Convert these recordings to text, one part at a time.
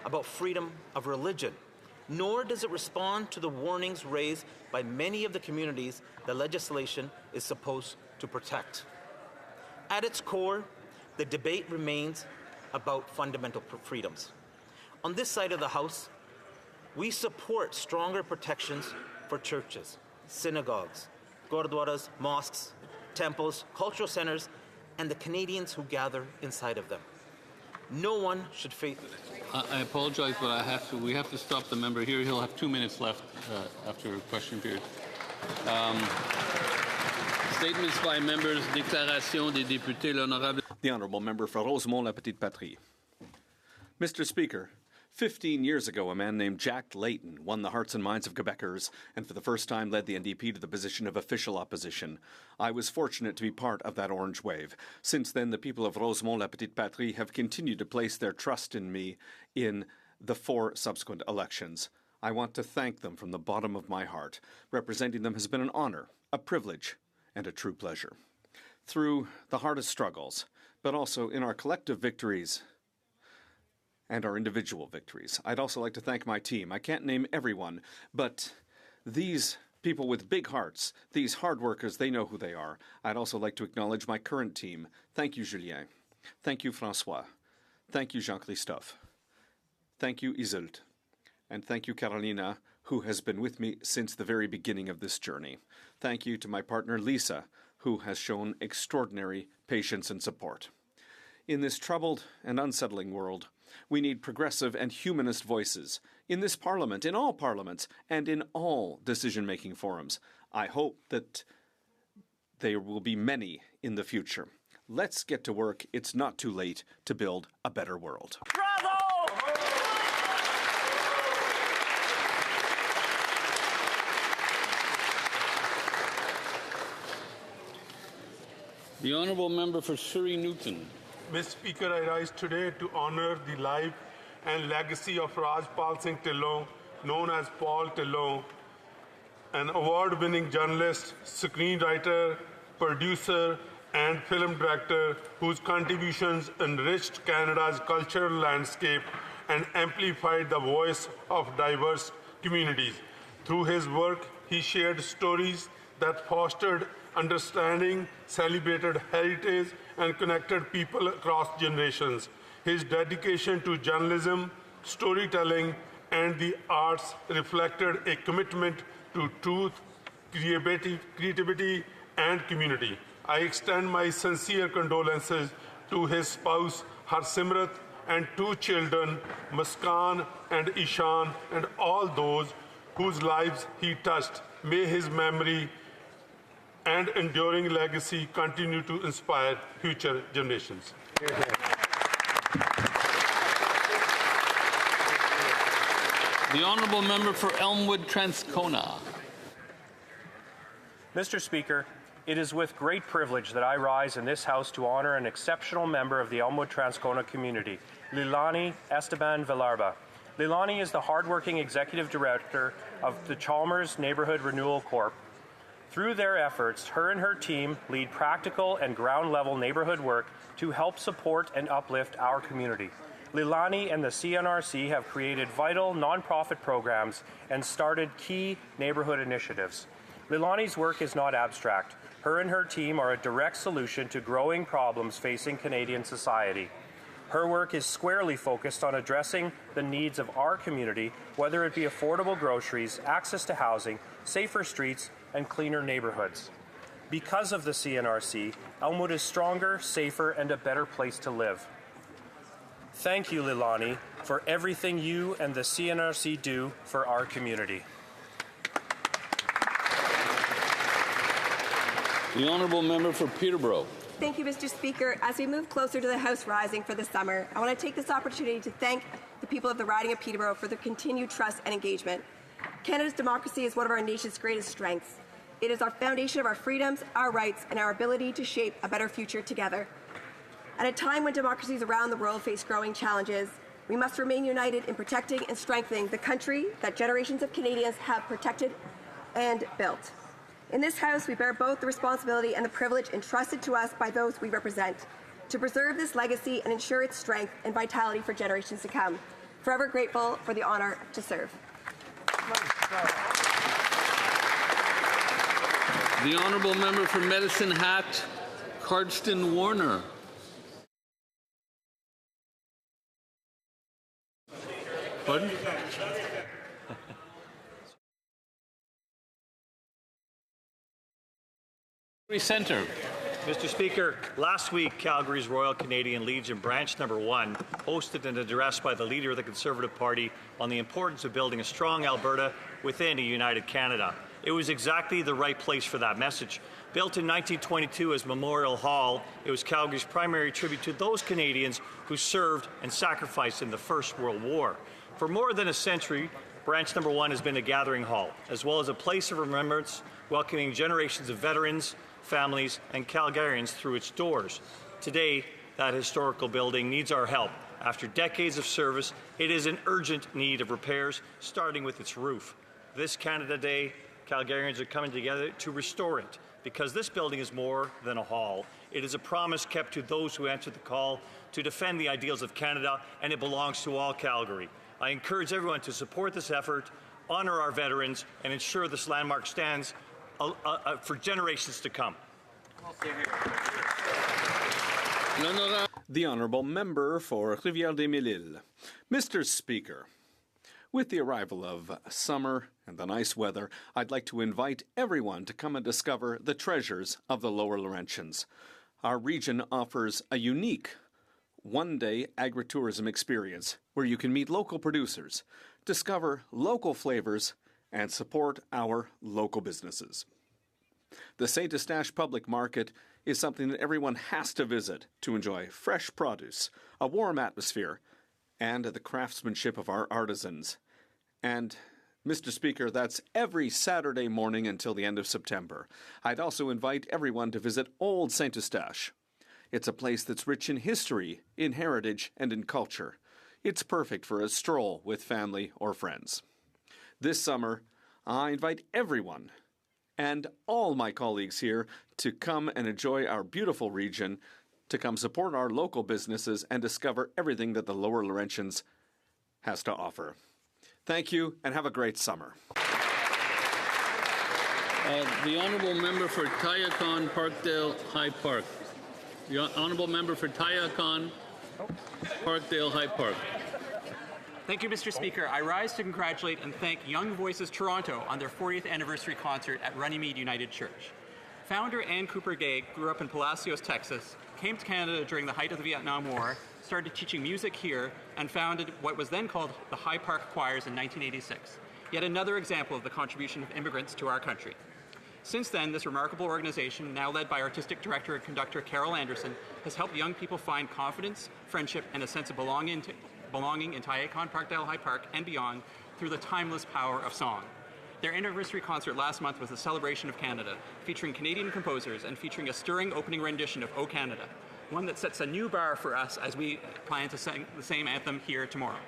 about freedom of religion, nor does it respond to the warnings raised by many of the communities the legislation is supposed to protect. At its core, the debate remains about fundamental freedoms. On this side of the House, we support stronger protections for churches, synagogues, gurdwaras, mosques, temples, cultural centers, and the Canadians who gather inside of them. No one should face... I apologize, but we have to stop the member here. He'll have 2 minutes left after a question period. Statements by members, déclaration des députés, l'honorable... The Honourable Member for Rosemont-la-Petite-Patrie. Mr. Speaker, 15 years ago, a man named Jack Layton won the hearts and minds of Quebecers and for the first time led the NDP to the position of official opposition. I was fortunate to be part of that orange wave. Since then, the people of Rosemont-la-Petite-Patrie have continued to place their trust in me in the 4 subsequent elections. I want to thank them from the bottom of my heart. Representing them has been an honour, a privilege, and a true pleasure. Through the hardest struggles, but also in our collective victories and our individual victories. I'd also like to thank my team. I can't name everyone, but these people with big hearts, these hard workers, they know who they are. I'd also like to acknowledge my current team. Thank you, Julien. Thank you, François. Thank you, Jean-Christophe. Thank you, Isolde. And thank you, Carolina, who has been with me since the very beginning of this journey. Thank you to my partner, Lisa, who has shown extraordinary patience and support. In this troubled and unsettling world, we need progressive and humanist voices in this Parliament, in all parliaments, and in all decision-making forums. I hope that there will be many in the future. Let's get to work. It's not too late to build a better world. Bravo! The Honourable Member for Surrey Newton. Mr. Speaker, I rise today to honour the life and legacy of Rajpal Singh Dhillon, known as Paul Dhillon, an award-winning journalist, screenwriter, producer, and film director whose contributions enriched Canada's cultural landscape and amplified the voice of diverse communities. Through his work, he shared stories that fostered understanding, celebrated heritage, and connected people across generations. His dedication to journalism, storytelling, and the arts reflected a commitment to truth, creativity, and community. I extend my sincere condolences to his spouse, Harsimrat, and 2 children, Muskan and Ishan, and all those whose lives he touched. May his memory and enduring legacy continue to inspire future generations. The Honourable Member for Elmwood-Transcona. Mr. Speaker, it is with great privilege that I rise in this House to honour an exceptional member of the Elmwood-Transcona community, Lilani Esteban Villarba. Lilani is the hardworking Executive Director of the Chalmers Neighbourhood Renewal Corp. Through their efforts, her and her team lead practical and ground-level neighbourhood work to help support and uplift our community. Lilani and the CNRC have created vital non-profit programs and started key neighbourhood initiatives. Lilani's work is not abstract. Her and her team are a direct solution to growing problems facing Canadian society. Her work is squarely focused on addressing the needs of our community, whether it be affordable groceries, access to housing, safer streets, and cleaner neighbourhoods. Because of the CNRC, Elmwood is stronger, safer, and a better place to live. Thank you, Lilani, for everything you and the CNRC do for our community. The Honourable Member for Peterborough. Thank you, Mr. Speaker. As we move closer to the House Rising for the summer, I want to take this opportunity to thank the people of the riding of Peterborough for their continued trust and engagement. Canada's democracy is one of our nation's greatest strengths. It is our foundation of our freedoms, our rights, and our ability to shape a better future together. At a time when democracies around the world face growing challenges, we must remain united in protecting and strengthening the country that generations of Canadians have protected and built. In this House, we bear both the responsibility and the privilege entrusted to us by those we represent to preserve this legacy and ensure its strength and vitality for generations to come. Forever grateful for the honour to serve. The honourable member for Medicine Hat, Cardston Warner. Pardon? Centre. Mr. Speaker, last week, Calgary's Royal Canadian Legion Branch No. 1 hosted an address by the Leader of the Conservative Party on the importance of building a strong Alberta within a united Canada. It was exactly the right place for that message. Built in 1922 as Memorial Hall, it was Calgary's primary tribute to those Canadians who served and sacrificed in the First World War. For more than a century, Branch No. 1 has been a gathering hall, as well as a place of remembrance, welcoming generations of veterans, families, and Calgarians through its doors. Today, that historical building needs our help. After decades of service, it is in urgent need of repairs, starting with its roof. This Canada Day, Calgarians are coming together to restore it, because this building is more than a hall. It is a promise kept to those who answered the call to defend the ideals of Canada, and it belongs to all Calgary. I encourage everyone to support this effort, honour our veterans, and ensure this landmark stands for generations to come. The honourable member for Rivière-des-Mille-Îles. Mr. Speaker, with the arrival of summer and the nice weather, I'd like to invite everyone to come and discover the treasures of the Lower Laurentians. Our region offers a unique one-day agritourism experience where you can meet local producers, discover local flavors, and support our local businesses. The St. Eustache Public Market is something that everyone has to visit to enjoy fresh produce, a warm atmosphere, and the craftsmanship of our artisans. And, Mr. Speaker, that's every Saturday morning until the end of September. I'd also invite everyone to visit Old St. Eustache. It's a place that's rich in history, in heritage, and in culture. It's perfect for a stroll with family or friends. This summer, I invite everyone and all my colleagues here to come and enjoy our beautiful region, to come support our local businesses and discover everything that the Lower Laurentians has to offer. Thank you and have a great summer. The honourable member for Tayakon, Parkdale High Park. The honourable member for Tayakon, Parkdale High Park. Thank you, Mr. Speaker. I rise to congratulate and thank Young Voices Toronto on their 40th anniversary concert at Runnymede United Church. Founder Ann Cooper Gay grew up in Palacios, Texas, came to Canada during the height of the Vietnam War, started teaching music here, and founded what was then called the High Park Choirs in 1986. Yet another example of the contribution of immigrants to our country. Since then, this remarkable organization, now led by Artistic Director and Conductor Carol Anderson, has helped young people find confidence, friendship, and a sense of belonging in Tayakon, Parkdale High Park, and beyond through the timeless power of song. Their anniversary concert last month was a celebration of Canada, featuring Canadian composers and featuring a stirring opening rendition of O Canada, one that sets a new bar for us as we plan to sing the same anthem here tomorrow.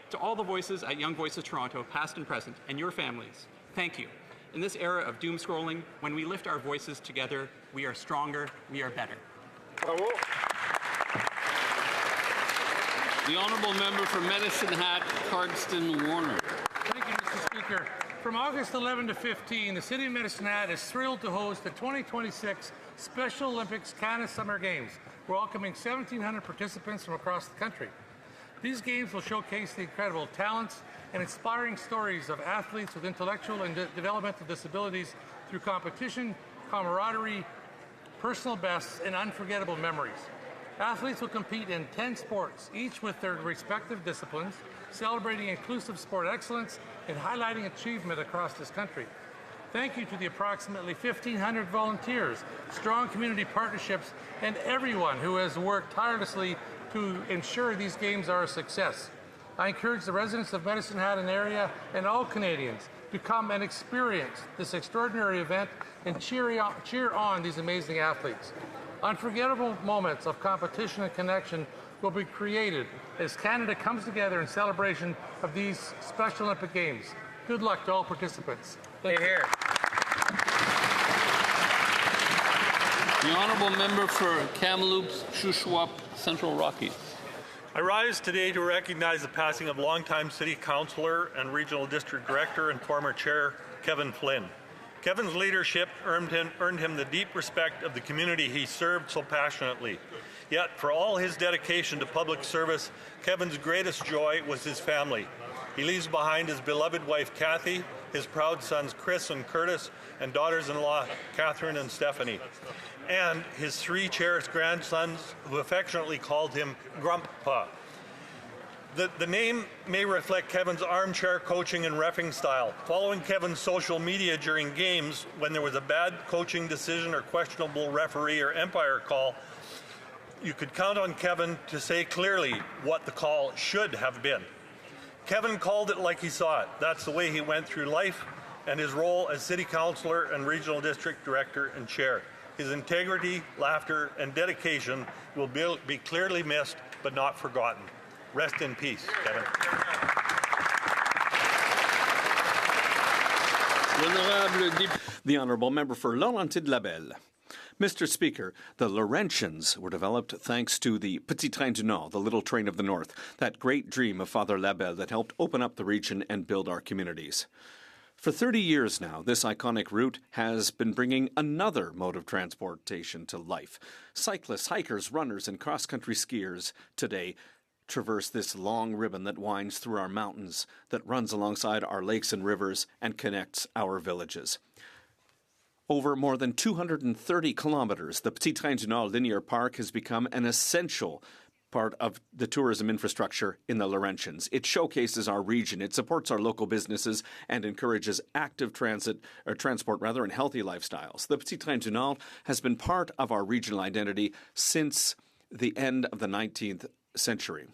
To all the voices at Young Voices Toronto, past and present, and your families, thank you. In this era of doom scrolling, when we lift our voices together, we are stronger, we are better. Bravo. The honourable member for Medicine Hat, Cardston Warner. Thank you, Mr. Speaker. From August 11 to 15, the City of Medicine Hat is thrilled to host the 2026 Special Olympics Canada Summer Games, welcoming 1,700 participants from across the country. These games will showcase the incredible talents and inspiring stories of athletes with intellectual and developmental disabilities through competition, camaraderie, personal bests, and unforgettable memories. Athletes will compete in 10 sports, each with their respective disciplines, celebrating inclusive sport excellence and highlighting achievement across this country. Thank you to the approximately 1,500 volunteers, strong community partnerships, and everyone who has worked tirelessly to ensure these games are a success. I encourage the residents of Medicine Hat and area and all Canadians to come and experience this extraordinary event and cheer on these amazing athletes. Unforgettable moments of competition and connection will be created as Canada comes together in celebration of these Special Olympic Games. Good luck to all participants. Thank you. The honourable member for Kamloops, Shuswap, Central Rockies. I rise today to recognize the passing of longtime City Councillor and Regional District Director and former Chair Kevin Flynn. Kevin's leadership earned him the deep respect of the community he served so passionately. Yet, for all his dedication to public service, Kevin's greatest joy was his family. He leaves behind his beloved wife Kathy, his proud sons Chris and Curtis, and daughters-in-law Catherine and Stephanie, and his 3 cherished grandsons who affectionately called him Grandpa. The name may reflect Kevin's armchair coaching and reffing style. Following Kevin's social media during games when there was a bad coaching decision or questionable referee or umpire call, you could count on Kevin to say clearly what the call should have been. Kevin called it like he saw it. That's the way he went through life and his role as City Councillor and Regional District Director and Chair. His integrity, laughter, and dedication will be clearly missed but not forgotten. Rest in peace, Kevin. The Honourable Member for Laurentides-Labelle. Mr. Speaker, the Laurentians were developed thanks to the Petit Train du Nord, the Little Train of the North, that great dream of Father Labelle that helped open up the region and build our communities. For 30 years now, this iconic route has been bringing another mode of transportation to life. Cyclists, hikers, runners, and cross-country skiers today traverse this long ribbon that winds through our mountains, that runs alongside our lakes and rivers, and connects our villages. Over more than 230 kilometers, the Petit Train du Nord Linear Park has become an essential part of the tourism infrastructure in the Laurentians. It showcases our region, it supports our local businesses, and encourages active transport and healthy lifestyles. The Petit Train du Nord has been part of our regional identity since the end of the 19th century.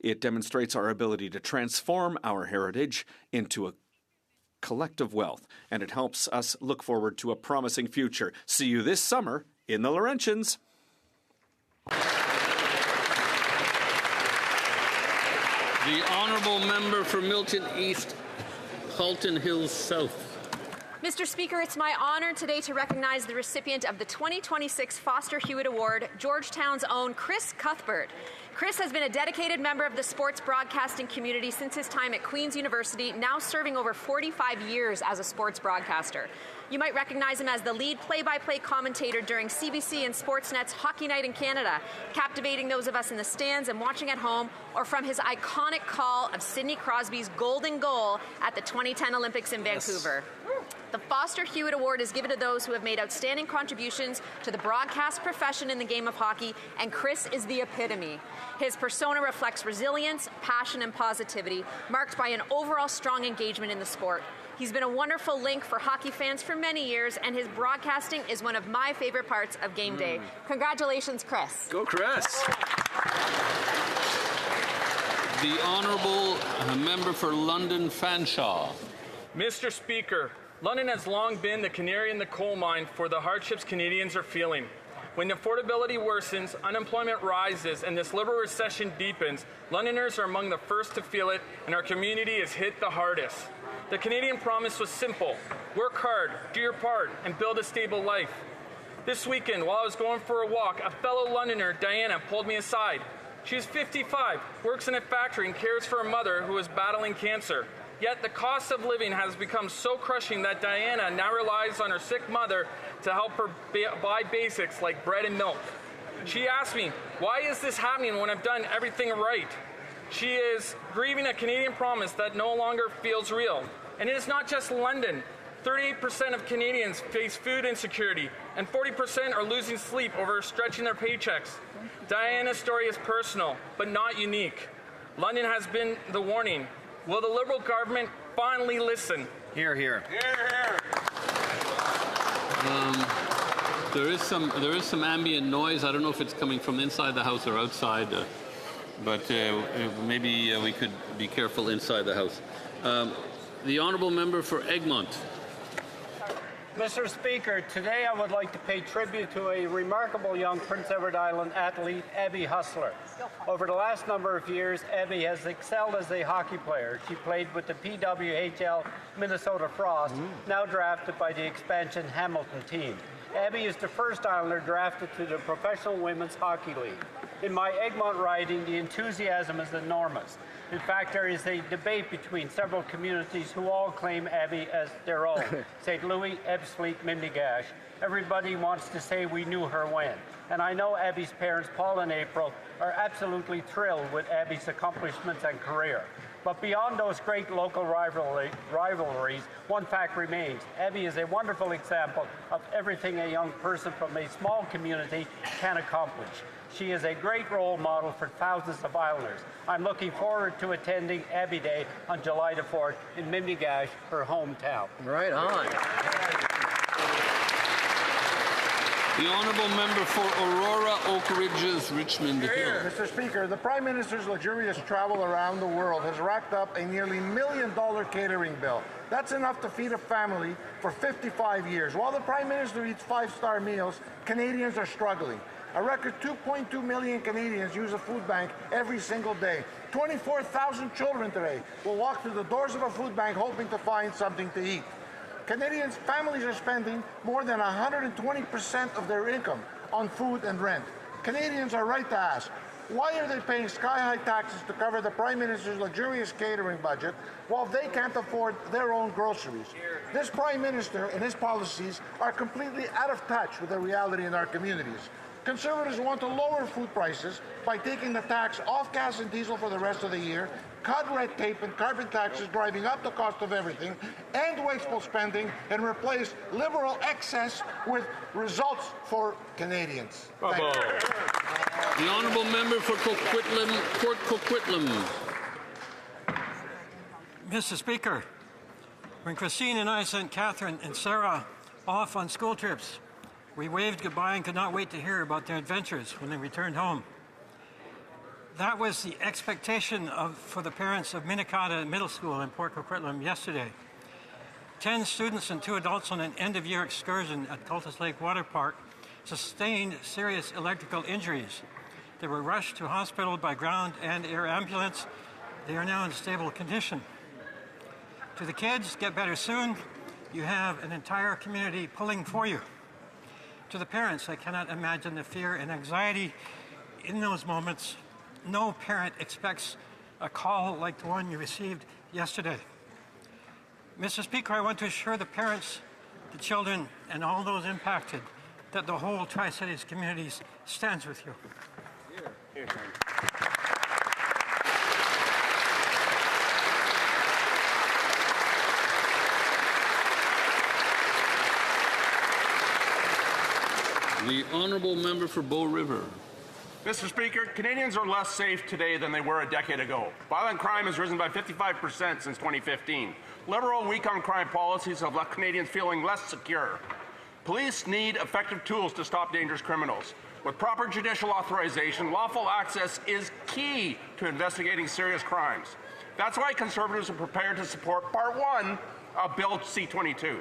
It demonstrates our ability to transform our heritage into a collective wealth, and it helps us look forward to a promising future. See you this summer in the Laurentians. The Honourable Member for Milton East, Halton Hills South. Mr. Speaker, it's my honor today to recognize the recipient of the 2026 Foster Hewitt Award, Georgetown's own Chris Cuthbert. Chris has been a dedicated member of the sports broadcasting community since his time at Queen's University, now serving over 45 years as a sports broadcaster. You might recognize him as the lead play-by-play commentator during CBC and Sportsnet's Hockey Night in Canada, captivating those of us in the stands and watching at home, or from his iconic call of Sidney Crosby's golden goal at the 2010 Olympics in Vancouver. The Foster Hewitt Award is given to those who have made outstanding contributions to the broadcast profession in the game of hockey, and Chris is the epitome. His persona reflects resilience, passion, and positivity, marked by an overall strong engagement in the sport. He's been a wonderful link for hockey fans for many years, and his broadcasting is one of my favorite parts of game day. Congratulations, Chris. Go, Chris. The Honourable Member for London Fanshawe. Mr. Speaker, London has long been the canary in the coal mine for the hardships Canadians are feeling. When affordability worsens, unemployment rises, and this Liberal recession deepens, Londoners are among the first to feel it, and our community is hit the hardest. The Canadian promise was simple: work hard, do your part, and build a stable life. This weekend, while I was going for a walk, a fellow Londoner, Diana, pulled me aside. She is 55, works in a factory, and cares for her mother who is battling cancer. Yet the cost of living has become so crushing that Diana now relies on her sick mother to help her buy basics like bread and milk. She asked me, why is this happening when I've done everything right? She is grieving a Canadian promise that no longer feels real. And it is not just London. 38% of Canadians face food insecurity, and 40% are losing sleep over stretching their paychecks. Diana's story is personal, but not unique. London has been the warning. Will the Liberal government finally listen? Hear, hear. Hear, hear. There is some ambient noise. I don't know if it's coming from inside the house or outside, but maybe we could be careful inside the house. The Honourable Member for Egmont. Mr. Speaker, today I would like to pay tribute to a remarkable young Prince Edward Island athlete, Abby Hustler. Over the last number of years, Abby has excelled as a hockey player. She played with the PWHL Minnesota Frost, now drafted by the expansion Hamilton team. Abby is the first Islander drafted to the Professional Women's Hockey League. In my Egmont riding, the enthusiasm is enormous. In fact, there is a debate between several communities who all claim Abbey as their own. St. Louis, Ebbsfleet, Mindigash. Everybody wants to say we knew her when. And I know Abby's parents, Paul and April, are absolutely thrilled with Abby's accomplishments and career. But beyond those great local rivalries, one fact remains. Abby is a wonderful example of everything a young person from a small community can accomplish. She is a great role model for thousands of Islanders. I'm looking forward to attending Abbey Day on July the 4th in Mindigash, her hometown. Right on. The honourable member for Aurora, Oak Ridges, Richmond Hill. Mr. Speaker, the Prime Minister's luxurious travel around the world has racked up a nearly $1 million catering bill. That's enough to feed a family for 55 years. While the Prime Minister eats five-star meals, Canadians are struggling. A record 2.2 million Canadians use a food bank every single day. 24,000 children today will walk through the doors of a food bank hoping to find something to eat. Canadians' families are spending more than 120% of their income on food and rent. Canadians are right to ask, why are they paying sky-high taxes to cover the Prime Minister's luxurious catering budget while they can't afford their own groceries? This Prime Minister and his policies are completely out of touch with the reality in our communities. Conservatives want to lower food prices by taking the tax off gas and diesel for the rest of the year, cut red tape and carbon taxes driving up the cost of everything, end wasteful spending, and replace liberal excess with results for Canadians. Thank you. The honourable member for Coquitlam, Port Coquitlam. Mr. Speaker, when Christine and I sent Catherine and Sarah off on school trips, we waved goodbye and could not wait to hear about their adventures when they returned home. That was the expectation for the parents of Minikata Middle School in Port Coquitlam yesterday. 10 students and 2 adults on an end-of-year excursion at Cultus Lake Water Park sustained serious electrical injuries. They were rushed to hospital by ground and air ambulance. They are now in stable condition. To the kids, get better soon. You have an entire community pulling for you. To the parents, I cannot imagine the fear and anxiety in those moments. No parent expects a call like the one you received yesterday. Mr. Speaker, I want to assure the parents, the children, and all those impacted that the whole Tri-Cities community stands with you. Here. The honourable member for Bow River. Mr. Speaker, Canadians are less safe today than they were a decade ago. Violent crime has risen by 55% since 2015. Liberal, weak-on-crime policies have left Canadians feeling less secure. Police need effective tools to stop dangerous criminals. With proper judicial authorization, lawful access is key to investigating serious crimes. That's why Conservatives are prepared to support Part 1 of Bill C-22.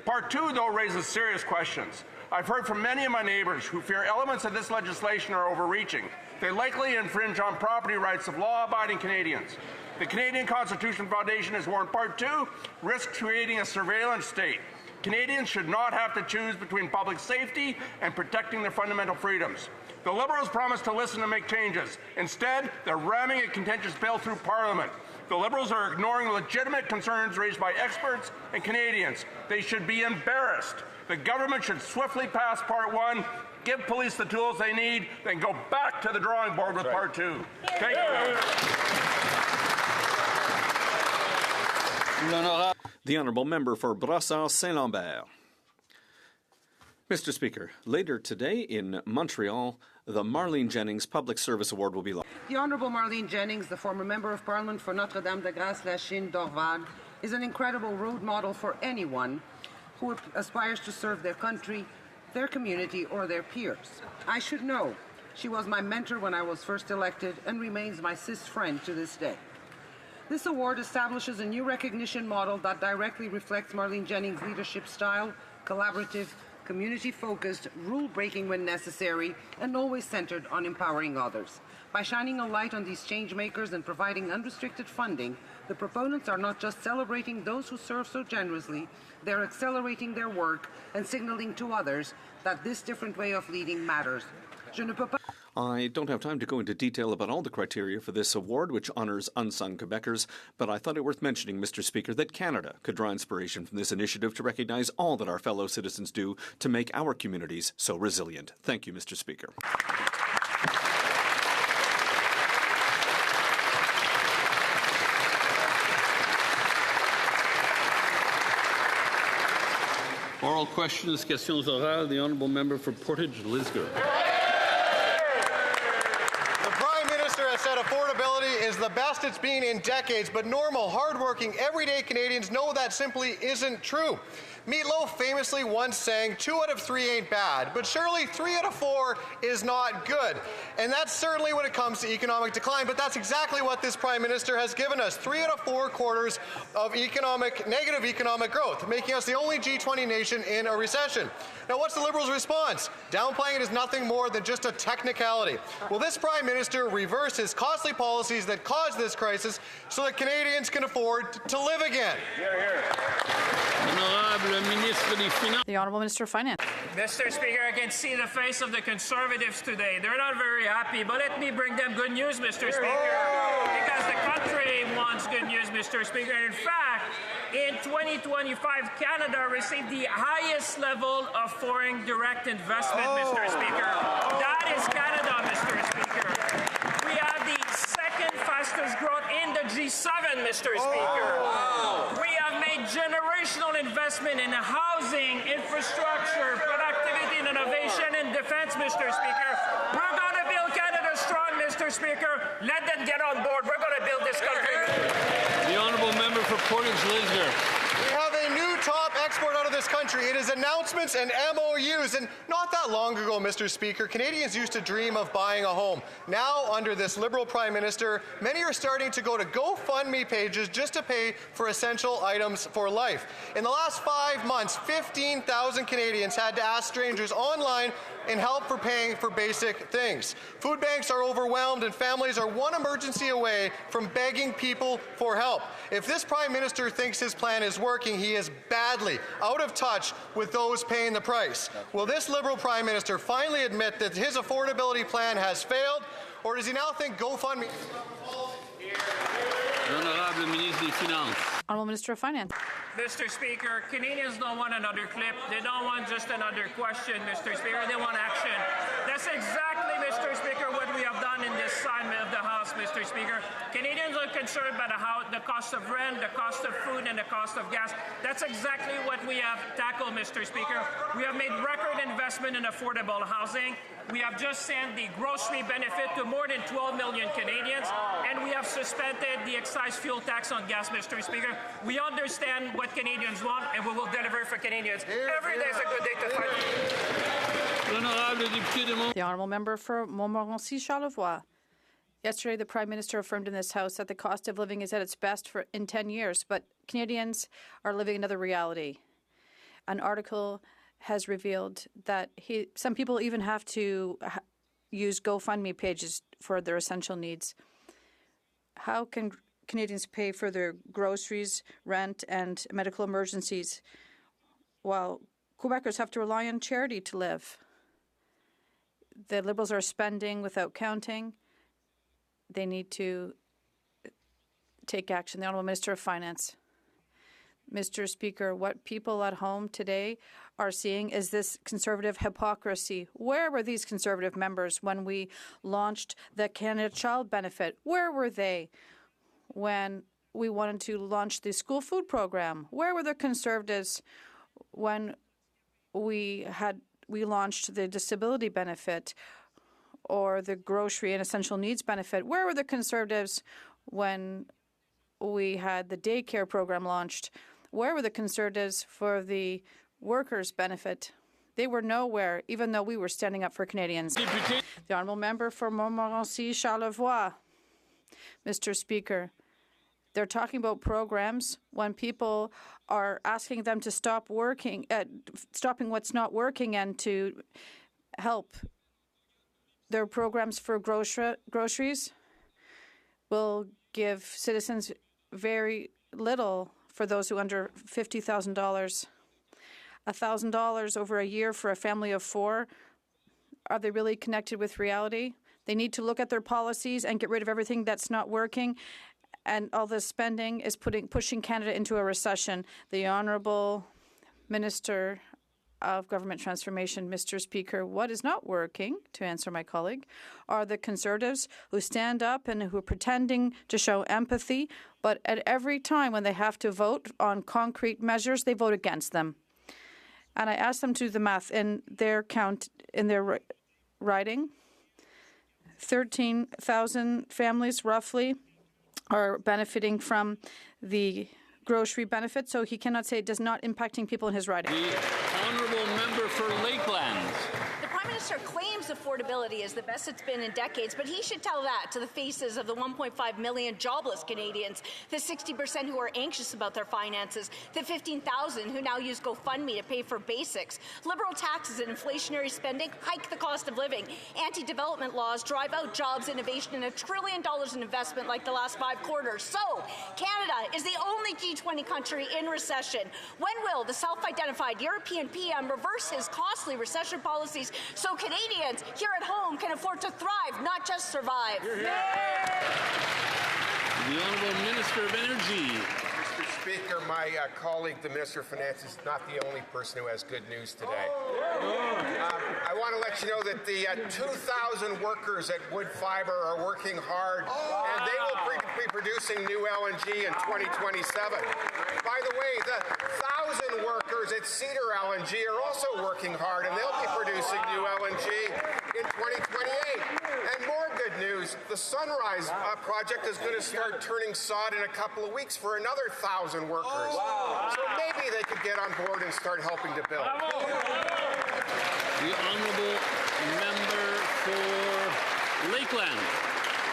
Part 2, though, raises serious questions. I've heard from many of my neighbours who fear elements of this legislation are overreaching. They likely infringe on property rights of law-abiding Canadians. The Canadian Constitution Foundation has warned Part 2 risks creating a surveillance state. Canadians should not have to choose between public safety and protecting their fundamental freedoms. The Liberals promised to listen and make changes. Instead, they're ramming a contentious bill through Parliament. The Liberals are ignoring legitimate concerns raised by experts and Canadians. They should be embarrassed. The government should swiftly pass Part 1, give police the tools they need, then go back to the drawing board with Part 2. Thank you. The honourable member for Brassard-Saint-Lambert. Mr. Speaker, later today in Montreal, the Marlene Jennings Public Service Award will be launched. The Honourable Marlene Jennings, the former Member of Parliament for Notre-Dame-de-Grâce-la-Chine-Dorval, is an incredible role model for anyone who aspires to serve their country, their community, or their peers. I should know. She was my mentor when I was first elected and remains my cis friend to this day. This award establishes a new recognition model that directly reflects Marlene Jennings' leadership style, collaborative, community-focused, rule-breaking when necessary, and always centered on empowering others. By shining a light on these change-makers and providing unrestricted funding, the proponents are not just celebrating those who serve so generously, they're accelerating their work and signaling to others that this different way of leading matters. I don't have time to go into detail about all the criteria for this award, which honours unsung Quebecers, but I thought it worth mentioning, Mr. Speaker, that Canada could draw inspiration from this initiative to recognise all that our fellow citizens do to make our communities so resilient. Thank you, Mr. Speaker. Oral questions, questions orales. The honourable member for Portage-Lisgar. The Prime Minister has said affordability is the best it's been in decades, but normal, hardworking, everyday Canadians know that simply isn't true. Meatloaf famously once sang, 2 out of 3 ain't bad, but surely 3 out of 4 is not good. And that's certainly when it comes to economic decline, but that's exactly what this Prime Minister has given us, 3 out of 4 quarters of negative economic growth, making us the only G20 nation in a recession. Now, what's the Liberals' response? Downplaying it is nothing more than just a technicality. Will this Prime Minister reverse his costly policies that caused this crisis so that Canadians can afford to live again? The Honourable Minister of Finance. Mr. Speaker, I can see the face of the Conservatives today. They're not very happy, but let me bring them good news, Mr. Speaker, because the country wants good news, Mr. Speaker. In fact, in 2025, Canada received the highest level of foreign direct investment, Mr. Speaker. That is Canada, Mr. Speaker. We have the second fastest growth in the G7, Mr. Speaker. We have made generational investment in housing, infrastructure, productivity and innovation, and defense, Mr. Speaker. We're going to build Canada strong, Mr. Speaker. Let them get on board. We're going to build this country. The honourable member for Portage-Lisgar. We have a new top export out of this country. It is announcements and MOUs. And not that long ago, Mr. Speaker, Canadians used to dream of buying a home. Now, under this Liberal Prime Minister, many are starting to go to GoFundMe pages just to pay for essential items for life. In the last 5 months, 15,000 Canadians had to ask strangers online and help for paying for basic things. Food banks are overwhelmed and families are one emergency away from begging people for help. If this Prime Minister thinks his plan is working, he is badly out of touch with those paying the price. Will this Liberal Prime Minister finally admit that his affordability plan has failed, or does he now think GoFundMe is Honourable Ministre des Finances. Honourable Minister of Finance. Mr. Speaker, Canadians don't want another clip. They don't want just another question, Mr. Speaker. They want action. That's exactly, Mr. Speaker, what we have done in this side of the House, Mr. Speaker. Canadians are concerned about the cost of rent, the cost of food, and the cost of gas. That's exactly what we have tackled, Mr. Speaker. We have made record investment in affordable housing. We have just sent the grocery benefit to more than 12 million Canadians, and we have suspended the excise fuel tax on gas, Mr. Speaker. We understand what Canadians want, and we will deliver for Canadians. Every day is a good day to fight. The Honourable Member for Montmorency-Charlevoix. Yesterday, the Prime Minister affirmed in this House that the cost of living is at its best in 10 years, but Canadians are living another reality. An article has revealed that some people even have to use GoFundMe pages for their essential needs. How can Canadians pay for their groceries, rent, and medical emergencies while Quebecers have to rely on charity to live? The Liberals are spending without counting. They need to take action. The Honourable Minister of Finance. Mr. Speaker, what people at home today are seeing is this Conservative hypocrisy. Where were these Conservative members when we launched the Canada Child Benefit? Where were they when we wanted to launch the school food program? Where were the Conservatives when we launched the disability benefit or the grocery and essential needs benefit? Where were the Conservatives when we had the daycare program launched? Where were the Conservatives for the workers' benefit? They were nowhere, even though we were standing up for Canadians. The Honourable Member for Montmorency-Charlevoix. Mr. Speaker, they're talking about programs when people are asking them to stop working, stopping what's not working and to help. Their programs for groceries will give citizens very little for those who under $50,000. $1,000 over a year for a family of 4. Are they really connected with reality? They need to look at their policies and get rid of everything that's not working. And all this spending is pushing Canada into a recession. The Honourable Minister of Government Transformation, Mr. Speaker, what is not working, to answer my colleague, are the Conservatives who stand up and who are pretending to show empathy, but at every time when they have to vote on concrete measures, they vote against them. And I asked them to do the math in their riding. 13,000 families, roughly, are benefiting from the grocery benefit, so he cannot say it does not impacting people in his riding. The honourable member for Lakelands. The Prime Minister claims affordability is the best it's been in decades, but he should tell that to the faces of the 1.5 million jobless Canadians, the 60% who are anxious about their finances, the 15,000 who now use GoFundMe to pay for basics. Liberal taxes and inflationary spending hike the cost of living. Anti-development laws drive out jobs, innovation, and $1 trillion in investment like the last 5 quarters. So, Canada is the only G20 country in recession. When will the self-identified European PM reverse his costly recession policies so Canadians here at home can afford to thrive, not just survive? The Honourable Minister of Energy. Mr. Speaker, my colleague, the Minister of Finance, is not the only person who has good news today. I want to let you know that the 2,000 workers at Wood Fibre are working hard, and they will be producing new LNG in 2027. By the way, the 1,000 workers at Cedar LNG are also working hard, and they'll be producing new LNG in 2028. And more good news, the Sunrise project is going to start turning sod in a couple of weeks for another 1,000 workers. So maybe they could get on board and start helping to build. The honourable member for Lakeland.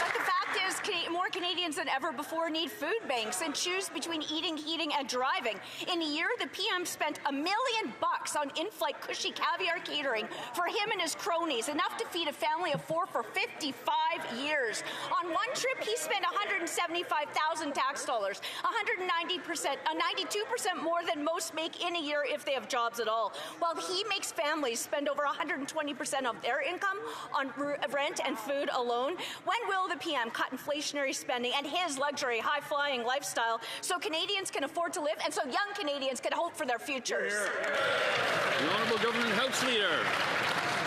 But the fact is, more Canadians than ever before need food banks and choose between eating, heating, and driving. In a year, the PM spent $1 million on in-flight cushy caviar catering for him and his cronies, enough to feed a family of 4 for 55 years. On one trip, he spent $175,000 tax dollars, 92% more than most make in a year if they have jobs at all. While he makes families spend over 120% of their income on rent and food alone. When will the PM cut inflationary spending and his luxury, high-flying lifestyle so Canadians can afford to live and so young Canadians can hope for their futures? The Honourable Government House Leader.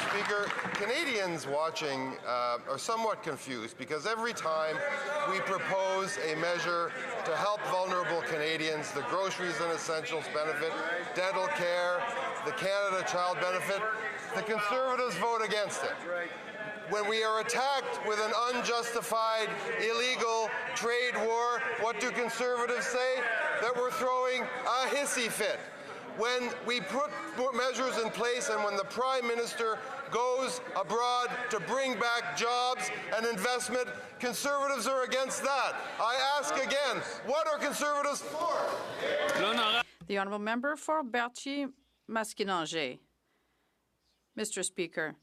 Speaker, Canadians watching are somewhat confused because every time we propose a measure to help vulnerable Canadians, the groceries and essentials benefit, dental care, the Canada Child benefit, the Conservatives vote against it. When we are attacked with an unjustified, illegal trade war, what do Conservatives say? That we're throwing a hissy fit. When we put measures in place and when the Prime Minister goes abroad to bring back jobs and investment, Conservatives are against that. I ask again, what are Conservatives for? The Honourable Member for Berthier-Maskinangé. Mr. Speaker,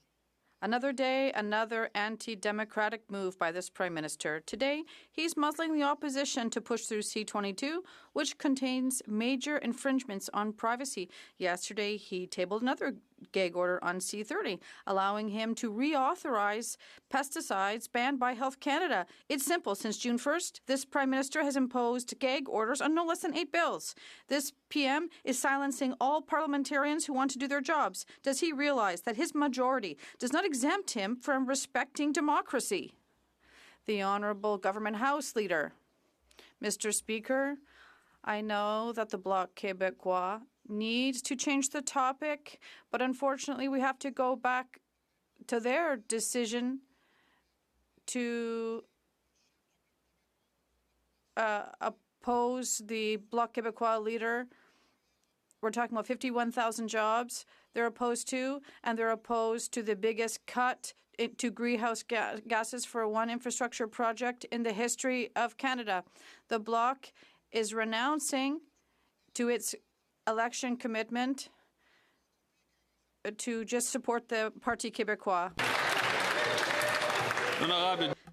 another day, another anti-democratic move by this Prime Minister. Today, he's muzzling the opposition to push through C-22, which contains major infringements on privacy. Yesterday, he tabled another gag order on C-30, allowing him to reauthorize pesticides banned by Health Canada. It's simple. Since June 1st, this Prime Minister has imposed gag orders on no less than 8 bills. This PM is silencing all parliamentarians who want to do their jobs. Does he realize that his majority does not exempt him from respecting democracy? The Honourable Government House Leader. Mr. Speaker, I know that the Bloc Québécois needs to change the topic, but unfortunately we have to go back to their decision to oppose the Bloc Québécois leader. We're talking about 51,000 jobs they're opposed to, and they're opposed to the biggest cut to greenhouse gases for one infrastructure project in the history of Canada. The Bloc is renouncing to its election commitment to just support the Parti Québécois.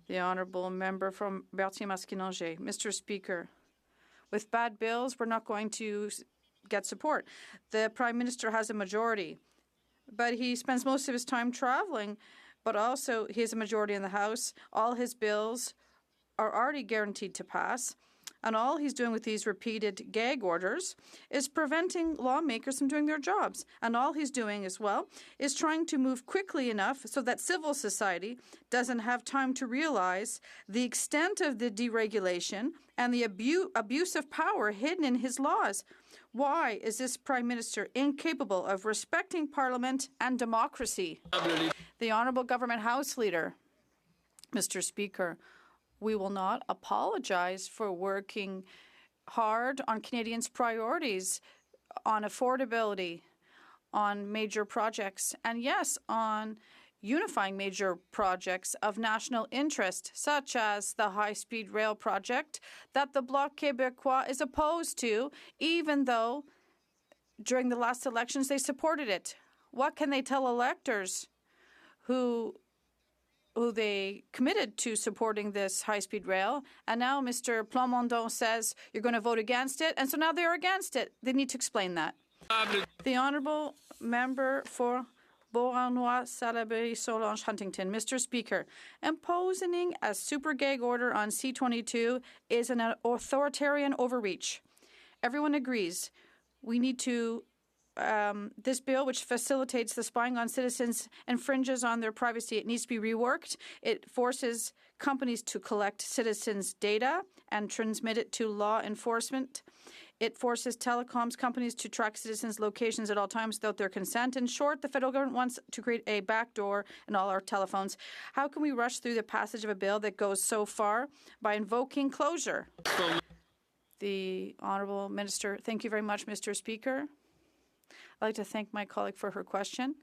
The Honourable Member from Berthier-Maskinangé. Mr. Speaker, with bad bills, we're not going to get support. The Prime Minister has a majority, but he spends most of his time traveling but also he has a majority in the House. All his bills are already guaranteed to pass. And all he's doing with these repeated gag orders is preventing lawmakers from doing their jobs. And all he's doing as well is trying to move quickly enough so that civil society doesn't have time to realize the extent of the deregulation and the abuse of power hidden in his laws. Why is this Prime Minister incapable of respecting Parliament and democracy? The Honourable Government House Leader, Mr. Speaker, we will not apologize for working hard on Canadians' priorities, on affordability, on major projects, and yes, on unifying major projects of national interest, such as the high-speed rail project that the Bloc Québécois is opposed to, even though during the last elections they supported it. What can they tell electors who they committed to supporting this high-speed rail, and now Mr. Plamondon says you're going to vote against it, and so now they're against it. They need to explain that. The Honourable Member for Beauharnois, Salaberry, Solange, Huntington. Mr. Speaker, imposing a super gag order on C-22 is an authoritarian overreach. Everyone agrees we need to this bill, which facilitates the spying on citizens, infringes on their privacy. It needs to be reworked. It forces companies to collect citizens' data and transmit it to law enforcement. It forces telecoms companies to track citizens' locations at all times without their consent. In short, the federal government wants to create a backdoor in all our telephones. How can we rush through the passage of a bill that goes so far by invoking closure? The Honourable Minister. Thank you very much, Mr. Speaker. I'd like to thank my colleague for her question.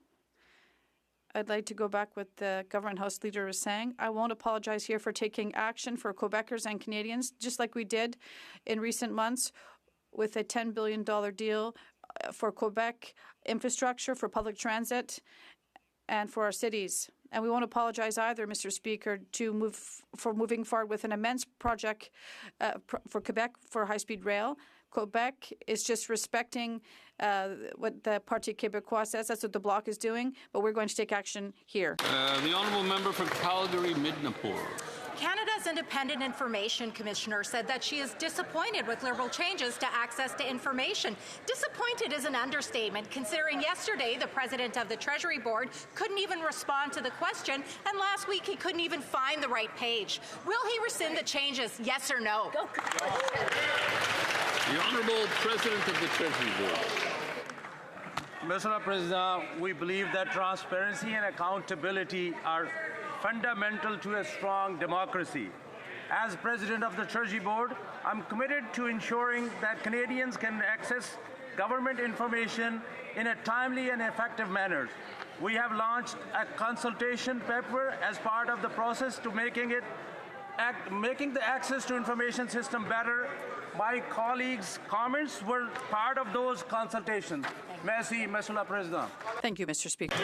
I'd like to go back what the Government House Leader was saying. I won't apologize here for taking action for Quebecers and Canadians, just like we did in recent months with a $10 billion deal for Quebec infrastructure, for public transit, and for our cities. And we won't apologize either, Mr. Speaker, for moving forward with an immense project for Quebec for high-speed rail. Quebec is just respecting what the Parti Québécois says. That's what the Bloc is doing, but we're going to take action here. The Honourable Member for Calgary-Midnapore. Canada's Independent Information Commissioner said that she is disappointed with Liberal changes to access to information. Disappointed is an understatement, considering yesterday the President of the Treasury Board couldn't even respond to the question, and last week he couldn't even find the right page. Will he rescind the changes, yes or no? The Honourable President of the Treasury Board. Mr. President, we believe that transparency and accountability are fundamental to a strong democracy. As President of the Treasury Board, I'm committed to ensuring that Canadians can access government information in a timely and effective manner. We have launched a consultation paper as part of the process to making the access to information system better. My colleagues' comments were part of those consultations. Merci, Mr. President. Thank you, Mr. Speaker.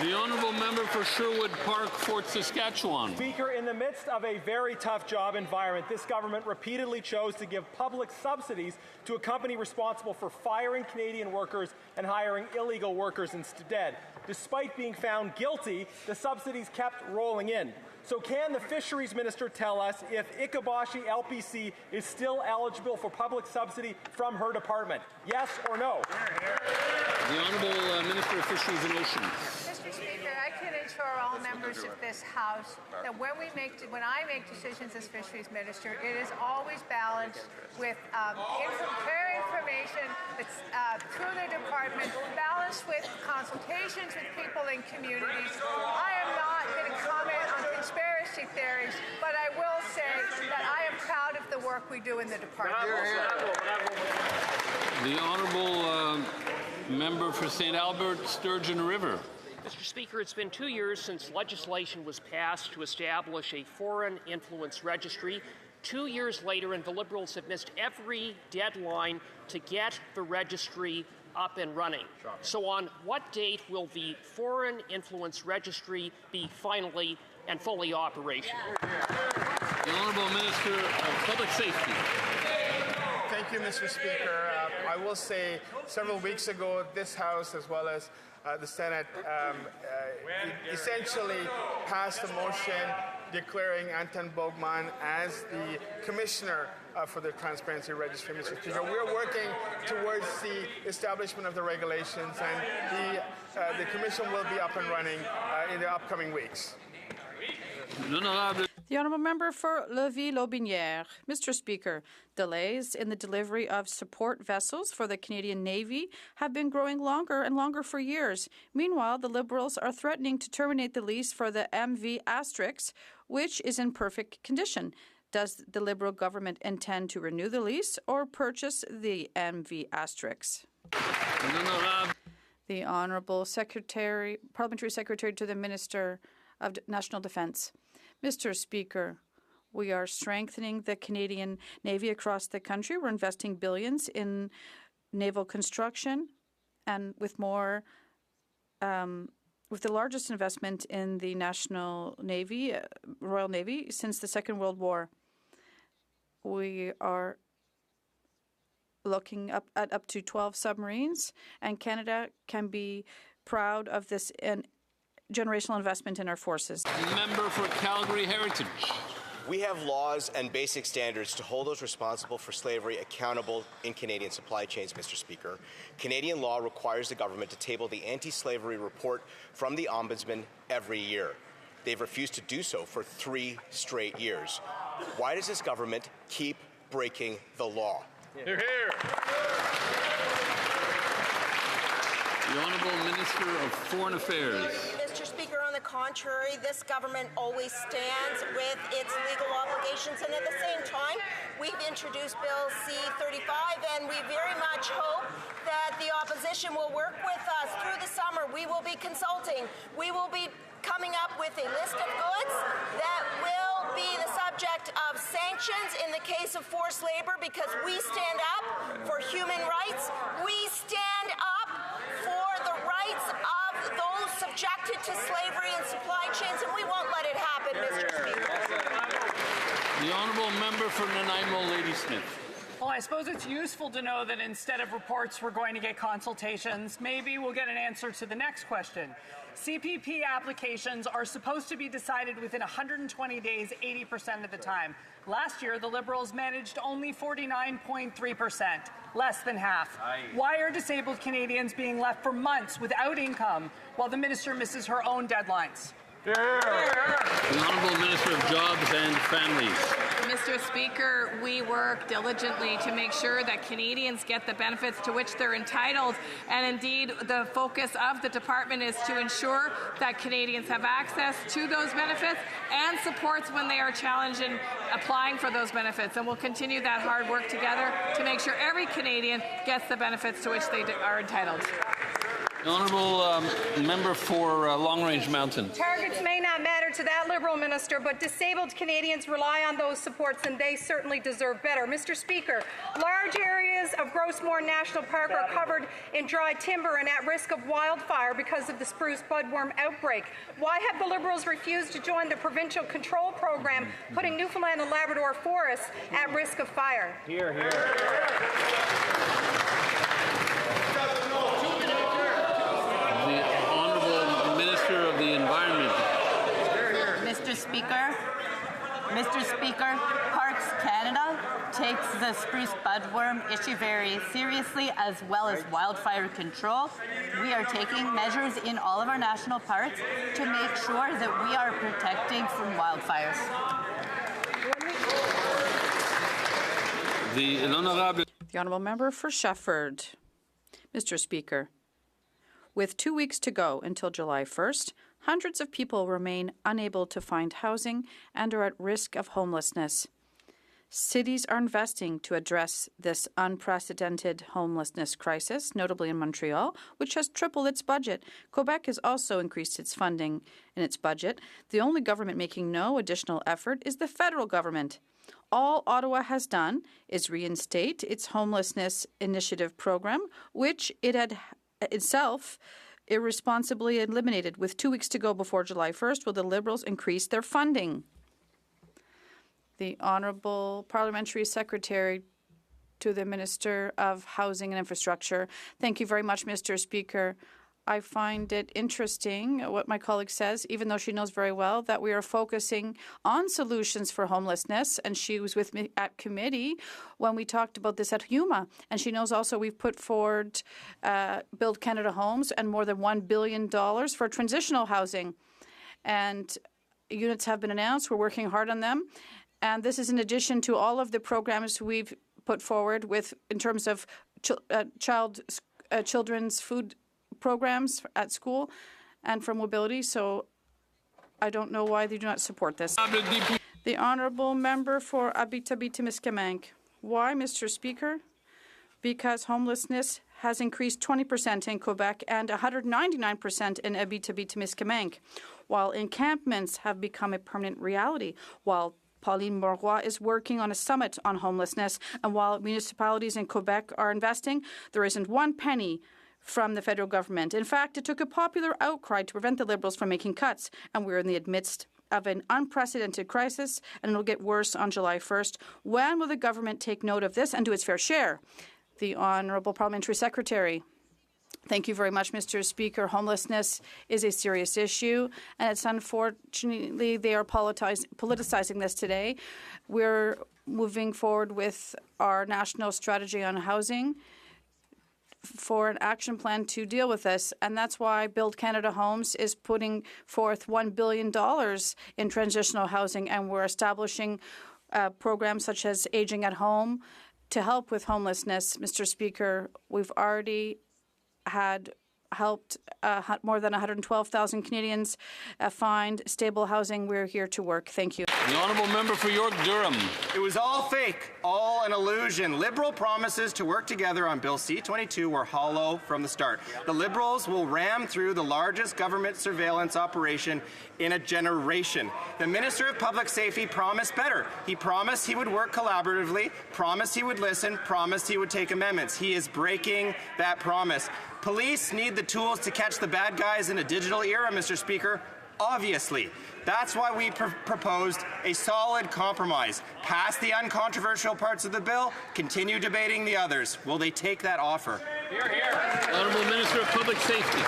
The Honourable Member for Sherwood Park, Fort Saskatchewan. Speaker, in the midst of a very tough job environment, this government repeatedly chose to give public subsidies to a company responsible for firing Canadian workers and hiring illegal workers instead. Despite being found guilty, the subsidies kept rolling in. So can the Fisheries Minister tell us if Ikabashi LPC is still eligible for public subsidy from her department? Yes or no? The Honourable Minister of Fisheries and Oceans. Mr. Speaker, I can assure all members of this House that when I make decisions as Fisheries Minister, it is always balanced with fair information that's through the department, balanced with consultations with people in communities. I am not going to comment on conspiracy theories, but I will say that I am proud of the work we do in the department. The Honourable Member for St. Albert, Sturgeon River. Mr. Speaker, it's been 2 years since legislation was passed to establish a foreign influence registry. 2 years later, and the Liberals have missed every deadline to get the registry up and running. So on what date will the foreign influence registry be finally and fully operational? The Honourable Minister of Public Safety. Thank Thank you, Mr. Speaker. I will say several weeks ago, this House, as well as the Senate, essentially passed a motion declaring Anton Bogman as the commissioner for the Transparency Registry, Mr. Speaker. We're working towards the establishment of the regulations, and the commission will be up and running in the upcoming weeks. The Honourable Member for Lévis-Lotbinière. Mr. Speaker, delays in the delivery of support vessels for the Canadian Navy have been growing longer and longer for years. Meanwhile, the Liberals are threatening to terminate the lease for the MV Asterix, which is in perfect condition. Does the Liberal government intend to renew the lease or purchase the MV Asterix? The Honourable Parliamentary Secretary to the Minister of National Defence. Mr. Speaker, we are strengthening the Canadian Navy across the country. We're investing billions in naval construction, and with more, with the largest investment in the National Navy, Royal Navy, since the Second World War. We are looking at up to 12 submarines, and Canada can be proud of this generational investment in our forces. Member for Calgary Heritage. We have laws and basic standards to hold those responsible for slavery accountable in Canadian supply chains, Mr. Speaker. Canadian law requires the government to table the anti-slavery report from the Ombudsman every year. They've refused to do so for 3 straight years. Why does this government keep breaking the law? Hear, hear. The Honourable Minister of Foreign Affairs. Mr. Speaker, on the contrary, this government always stands with its legal obligations, and at the same time, we've introduced Bill C-35, and we very much hope that the opposition will work with us through the summer. We will be consulting. We will be coming up with a list of goods that will be the subject of sanctions in the case of forced labor, because we stand up for human rights. We stand up for the rights of those subjected to slavery and supply chains, and we won't let it happen, Mr. Speaker. The Honourable Member for Nanaimo, Lady Smith. Well, I suppose it's useful to know that instead of reports, we're going to get consultations. Maybe we'll get an answer to the next question. CPP applications are supposed to be decided within 120 days, 80% of the time. Last year, the Liberals managed only 49.3%, less than half. Why are disabled Canadians being left for months without income while the minister misses her own deadlines? The Honourable Minister of Jobs and Families. Mr. Speaker, we work diligently to make sure that Canadians get the benefits to which they're entitled, and indeed the focus of the department is to ensure that Canadians have access to those benefits and supports when they are challenged in applying for those benefits, and we'll continue that hard work together to make sure every Canadian gets the benefits to which they are entitled. The Honourable Member for Long Range Mountain. Targets may not matter to that Liberal minister, but disabled Canadians rely on those supports, and they certainly deserve better. Mr. Speaker, large areas of Grossmore National Park are covered in dry timber and at risk of wildfire because of the spruce budworm outbreak. Why have the Liberals refused to join the provincial control program, putting Newfoundland and Labrador forests at risk of fire? Hear, hear. The Honourable Minister of the Environment. Mr. Speaker, Parks Canada takes the spruce budworm issue very seriously, as well as wildfire control. We are taking measures in all of our national parks to make sure that we are protecting from wildfires. The Honourable Member for Shefford. Mr. Speaker, with 2 weeks to go until July 1st, hundreds of people remain unable to find housing and are at risk of homelessness. Cities are investing to address this unprecedented homelessness crisis, notably in Montreal, which has tripled its budget. Quebec has also increased its funding in its budget. The only government making no additional effort is the federal government. All Ottawa has done is reinstate its homelessness initiative program, which it had itself irresponsibly eliminated. With 2 weeks to go before July 1st, will the Liberals increase their funding? The Honourable Parliamentary Secretary to the Minister of Housing and Infrastructure. Thank you very much, Mr. Speaker. I find it interesting what my colleague says, even though she knows very well that we are focusing on solutions for homelessness. And she was with me at committee when we talked about this at HoC. And she knows also we've put forward Build Canada Homes and more than $1 billion for transitional housing. And units have been announced. We're working hard on them. And this is in addition to all of the programs we've put forward in terms of children's food programs at school and for mobility. So I don't know why they do not support this. The honourable member for Abitibi-Témiscamingue. Why, Mr. Speaker? Because homelessness has increased 20% in Quebec and 199% in Abitibi-Témiscamingue, while encampments have become a permanent reality, while Pauline Marois is working on a summit on homelessness, and while municipalities in Quebec are investing, there isn't one penny from the federal government. In fact, it took a popular outcry to prevent the Liberals from making cuts, and we're in the midst of an unprecedented crisis, and it'll get worse on July 1st. When will the government take note of this and do its fair share? The Honourable Parliamentary Secretary. Thank you very much, Mr. Speaker. Homelessness is a serious issue, and it's unfortunately they are politicizing this today. We're moving forward with our national strategy on housing for an action plan to deal with this, and that's why Build Canada Homes is putting forth $1 billion in transitional housing, and we're establishing programs such as Aging at Home to help with homelessness. Mr. Speaker, we've already helped more than 112,000 Canadians find stable housing. We're here to work. Thank you. The honourable member for York-Durham. It was all fake, all an illusion. Liberal promises to work together on Bill C-22 were hollow from the start. The Liberals will ram through the largest government surveillance operation in a generation. The Minister of Public Safety promised better. He promised he would work collaboratively, promised he would listen, promised he would take amendments. He is breaking that promise. Police need the tools to catch the bad guys in a digital era, Mr. Speaker. Obviously. That's why we proposed a solid compromise. Pass the uncontroversial parts of the bill, continue debating the others. Will they take that offer? Hear, hear. Honourable Minister of Public Safety.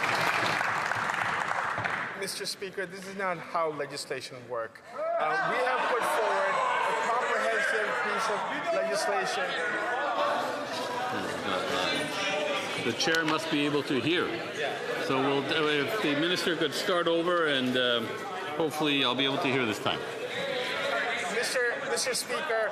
Mr. Speaker, this is not how legislation works. We have put forward a comprehensive piece of legislation. The chair must be able to hear. So if the minister could start over, and hopefully I'll be able to hear this time. Mr. Speaker,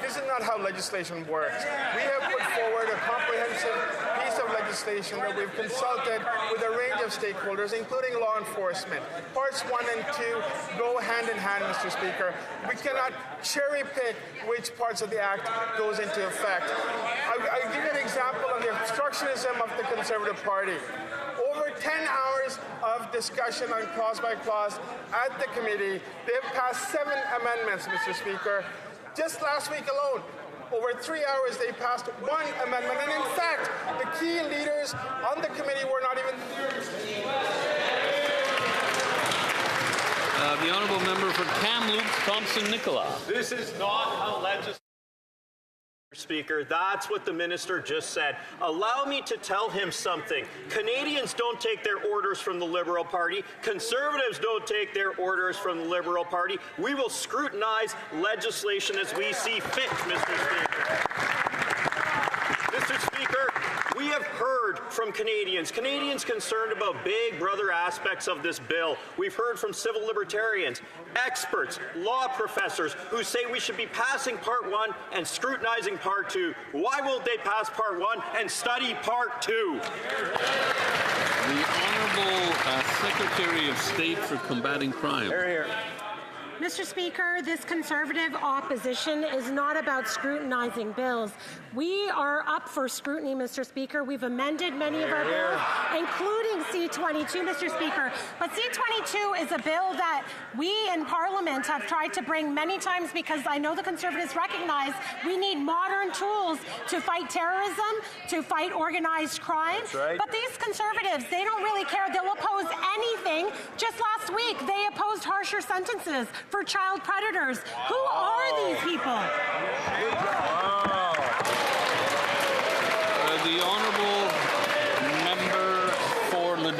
this is not how legislation works. We have put forward a comprehensive piece of legislation that we've consulted with a range of stakeholders, including law enforcement. Parts 1 and 2 go hand in hand, Mr. Speaker. We cannot cherry pick which parts of the Act goes into effect. I'll give you an example on the obstructionism of the Conservative Party. Over 10 hours of discussion on clause by clause at the committee. They have passed 7 amendments, Mr. Speaker. Just last week alone, over 3 hours, they passed 1 amendment. And in fact, the key leaders on the committee were not even... The honourable member for Kamloops, Thompson-Nicola. This is not how legislation... Speaker, that's what the minister just said. Allow me to tell him something. Canadians don't take their orders from the Liberal Party. Conservatives don't take their orders from the Liberal Party. We will scrutinize legislation as we see fit, Mr. Speaker. Mr. Speaker, we have heard from Canadians concerned about big brother aspects of this bill. We've heard from civil libertarians, experts, law professors who say we should be passing Part 1 and scrutinizing Part 2. Why won't they pass Part 1 and study Part 2? The Honourable Secretary of State for Combating Crime. Here, here. Mr. Speaker, this Conservative opposition is not about scrutinizing bills. We are up for scrutiny, Mr. Speaker. We've amended many of our bills, including C-22, Mr. Speaker. But C-22 is a bill that we in Parliament have tried to bring many times because I know the Conservatives recognize we need modern tools to fight terrorism, to fight organized crime. That's right. But these Conservatives, they don't really care. They'll oppose anything. Just last week, they opposed harsher sentences for child predators. Who are these people?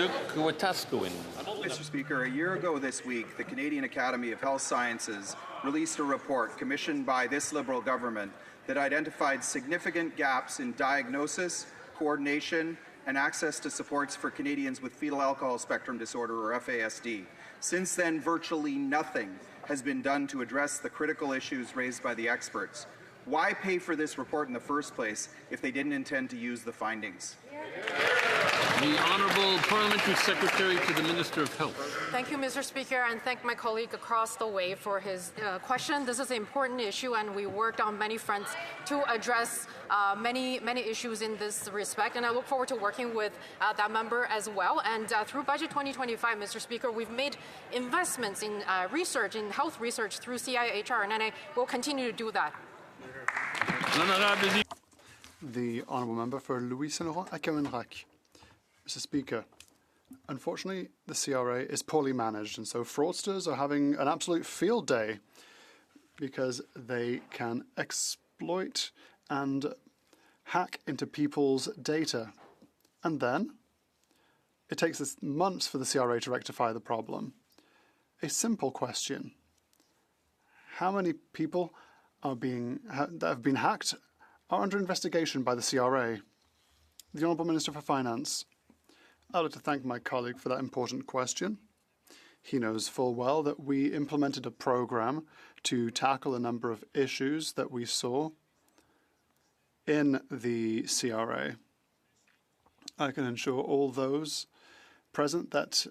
Mr. Speaker, a year ago this week, the Canadian Academy of Health Sciences released a report commissioned by this Liberal government that identified significant gaps in diagnosis, coordination, and access to supports for Canadians with fetal alcohol spectrum disorder, or FASD. Since then, virtually nothing has been done to address the critical issues raised by the experts. Why pay for this report in the first place if they didn't intend to use the findings? The Honourable Parliamentary Secretary to the Minister of Health. Thank you, Mr. Speaker, and thank my colleague across the way for his question. This is an important issue, and we worked on many fronts to address many issues in this respect, and I look forward to working with that member as well. And through Budget 2025, Mr. Speaker, we've made investments in research, in health research through CIHR, and I will continue to do that. The Honourable Member for Louis Saint Laurent à Carenrac. Mr. Speaker, unfortunately, the CRA is poorly managed, and so fraudsters are having an absolute field day because they can exploit and hack into people's data. And then it takes us months for the CRA to rectify the problem. A simple question: how many people that have been hacked are under investigation by the CRA? The Honourable Minister for Finance. I'd like to thank my colleague for that important question. He knows full well that we implemented a program to tackle a number of issues that we saw in the CRA. I can assure all those present that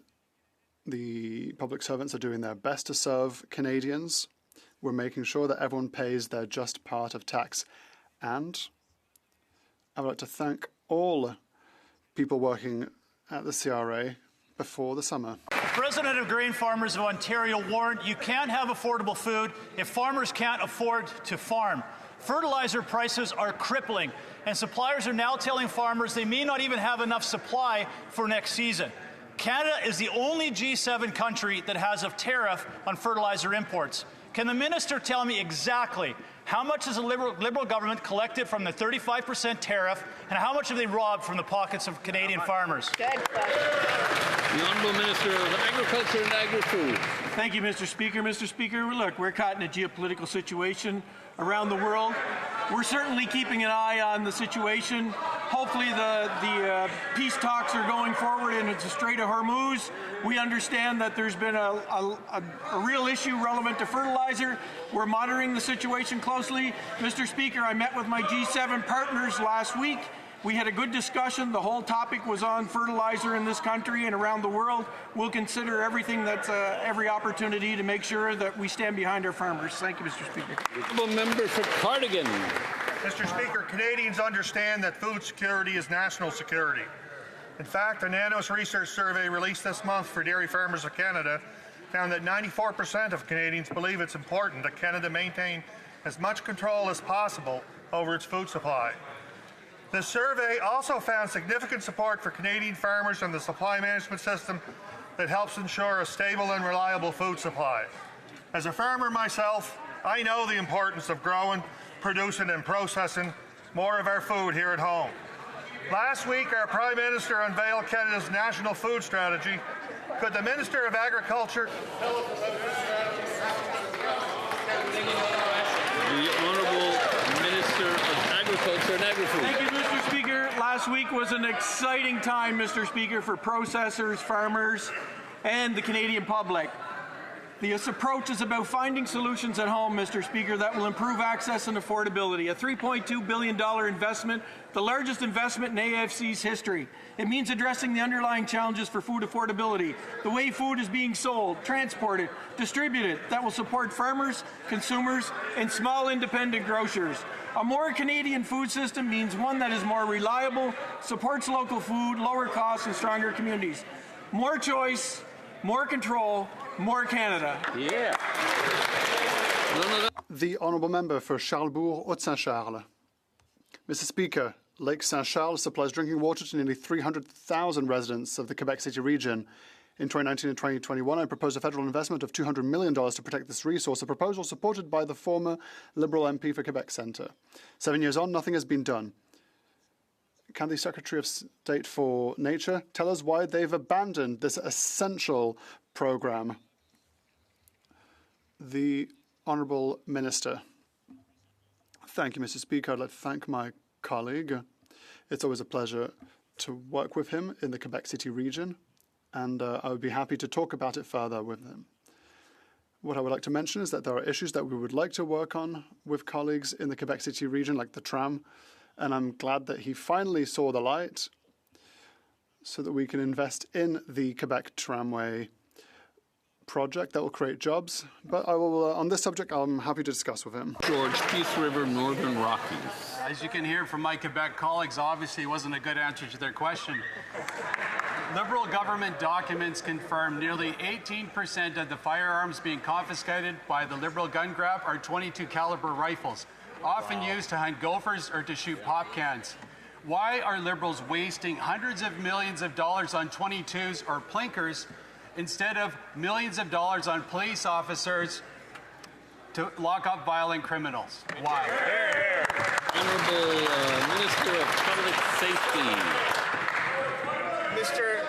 the public servants are doing their best to serve Canadians. We're making sure that everyone pays their just part of tax. And I would like to thank all people working at the CRA before the summer. President of Grain Farmers of Ontario warned you can't have affordable food if farmers can't afford to farm. Fertilizer prices are crippling, and suppliers are now telling farmers they may not even have enough supply for next season. Canada is the only G7 country that has a tariff on fertilizer imports. Can the minister tell me exactly how much has the Liberal government collected from the 35% tariff, and how much have they robbed from the pockets of Canadian farmers? The Honourable Minister of Agriculture and Agri-Food. Thank you, Mr. Speaker. Mr. Speaker, look, we're caught in a geopolitical situation around the world. We're certainly keeping an eye on the situation. Hopefully the peace talks are going forward in the Strait of Hormuz. We understand that there's been a real issue relevant to fertilizer. We're monitoring the situation closely. Mr. Speaker, I met with my G7 partners last week. We had a good discussion. The whole topic was on fertilizer in this country and around the world. We'll consider everything that's every opportunity to make sure that we stand behind our farmers. Thank you, Mr. Speaker. Honourable Member for Cardigan. Mr. Speaker, Canadians understand that food security is national security. In fact, a Nanos Research survey released this month for Dairy Farmers of Canada found that 94% of Canadians believe it's important that Canada maintain as much control as possible over its food supply. The survey also found significant support for Canadian farmers and the supply management system that helps ensure a stable and reliable food supply. As a farmer myself, I know the importance of growing, producing and processing more of our food here at home. Last week, our Prime Minister unveiled Canada's National Food Strategy. Could the Minister of Agriculture tell us about this strategy? The Honourable Minister of Agriculture and Agri-Food. Thank you, Mr. Speaker. Last week was an exciting time, Mr. Speaker, for processors, farmers, and the Canadian public. This approach is about finding solutions at home, Mr. Speaker, that will improve access and affordability. A $3.2 billion investment, the largest investment in AFC's history. It means addressing the underlying challenges for food affordability, the way food is being sold, transported, distributed, that will support farmers, consumers, and small independent grocers. A more Canadian food system means one that is more reliable, supports local food, lower costs, and stronger communities. More choice, more control, more Canada. Yeah. The Honourable Member for Charlesbourg-Haute-Saint-Charles. Mr. Speaker, Lake Saint-Charles supplies drinking water to nearly 300,000 residents of the Quebec City region. In 2019 and 2021, I proposed a federal investment of $200 million to protect this resource, a proposal supported by the former Liberal MP for Quebec Centre. 7 years on, nothing has been done. can the Secretary of State for Nature tell us why they've abandoned this essential program? The Honourable Minister. Thank you, Mr. Speaker. I'd like to thank my colleague. It's always a pleasure to work with him in the Quebec City region, and I would be happy to talk about it further with him. What I would like to mention is that there are issues that we would like to work on with colleagues in the Quebec City region, like the tram, and I'm glad that he finally saw the light so that we can invest in the Quebec Tramway project that will create jobs. But I will, on this subject, I'm happy to discuss with him. George, Peace River, Northern Rockies. As you can hear from my Quebec colleagues, obviously it wasn't a good answer to their question. Liberal government documents confirm nearly 18% of the firearms being confiscated by the Liberal gun grab are .22 caliber rifles, often used to hunt gophers or to shoot pop cans. Why are Liberals wasting hundreds of millions of dollars on .22s or plinkers instead of millions of dollars on police officers to lock up violent criminals? Why? Honourable Minister of Public Safety.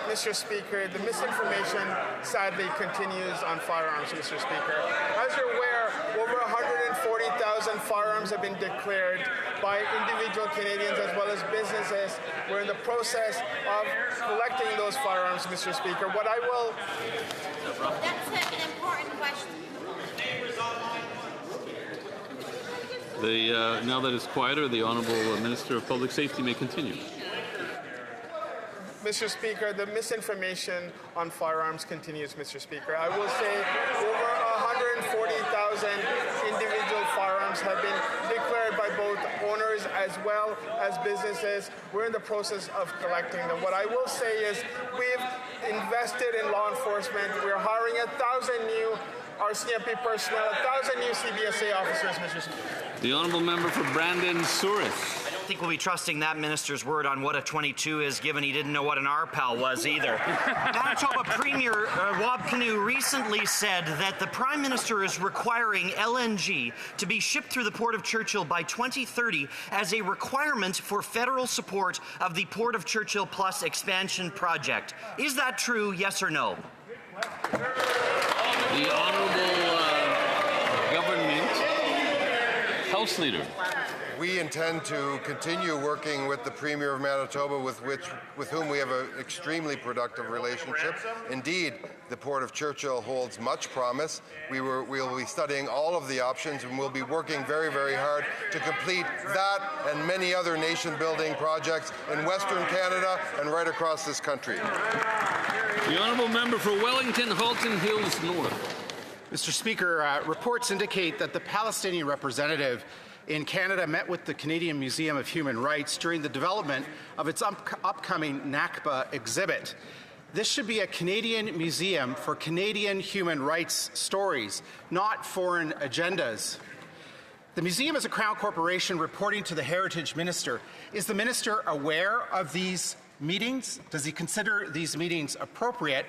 Mr. Speaker, the misinformation sadly continues on firearms, Mr. Speaker. As you're aware, over 140,000 firearms have been declared by individual Canadians as well as businesses. We're in the process of collecting those firearms, Mr. Speaker. What I will... That's an important question. Now that it's quieter, the Honourable Minister of Public Safety may continue. Mr. Speaker, the misinformation on firearms continues, Mr. Speaker. I will say over 140,000 individual firearms have been declared by both owners as well as businesses. We're in the process of collecting them. What I will say is we've invested in law enforcement. We're hiring 1,000 new RCMP personnel, 1,000 new CBSA officers, Mr. Speaker. The Honourable Member for Brandon Souris. I don't think we'll be trusting that minister's word on what a .22 is, given he didn't know what an RPAL was either. Manitoba Premier Wab Kinew recently said that the Prime Minister is requiring LNG to be shipped through the Port of Churchill by 2030 as a requirement for federal support of the Port of Churchill Plus expansion project. Is that true, yes or no? The Honourable Government House Leader. We intend to continue working with the Premier of Manitoba, with whom we have an extremely productive relationship. Indeed, the Port of Churchill holds much promise. We'll be studying all of the options, and we'll be working very, very hard to complete that and many other nation-building projects in Western Canada and right across this country. The Honourable Member for Wellington, Halton Hills North. Mr. Speaker, reports indicate that the Palestinian representative in Canada met with the Canadian Museum of Human Rights during the development of its upcoming Nakba exhibit. This should be a Canadian museum for Canadian human rights stories, not foreign agendas. The museum is a Crown corporation reporting to the Heritage Minister. Is the Minister aware of these meetings? Does he consider these meetings appropriate?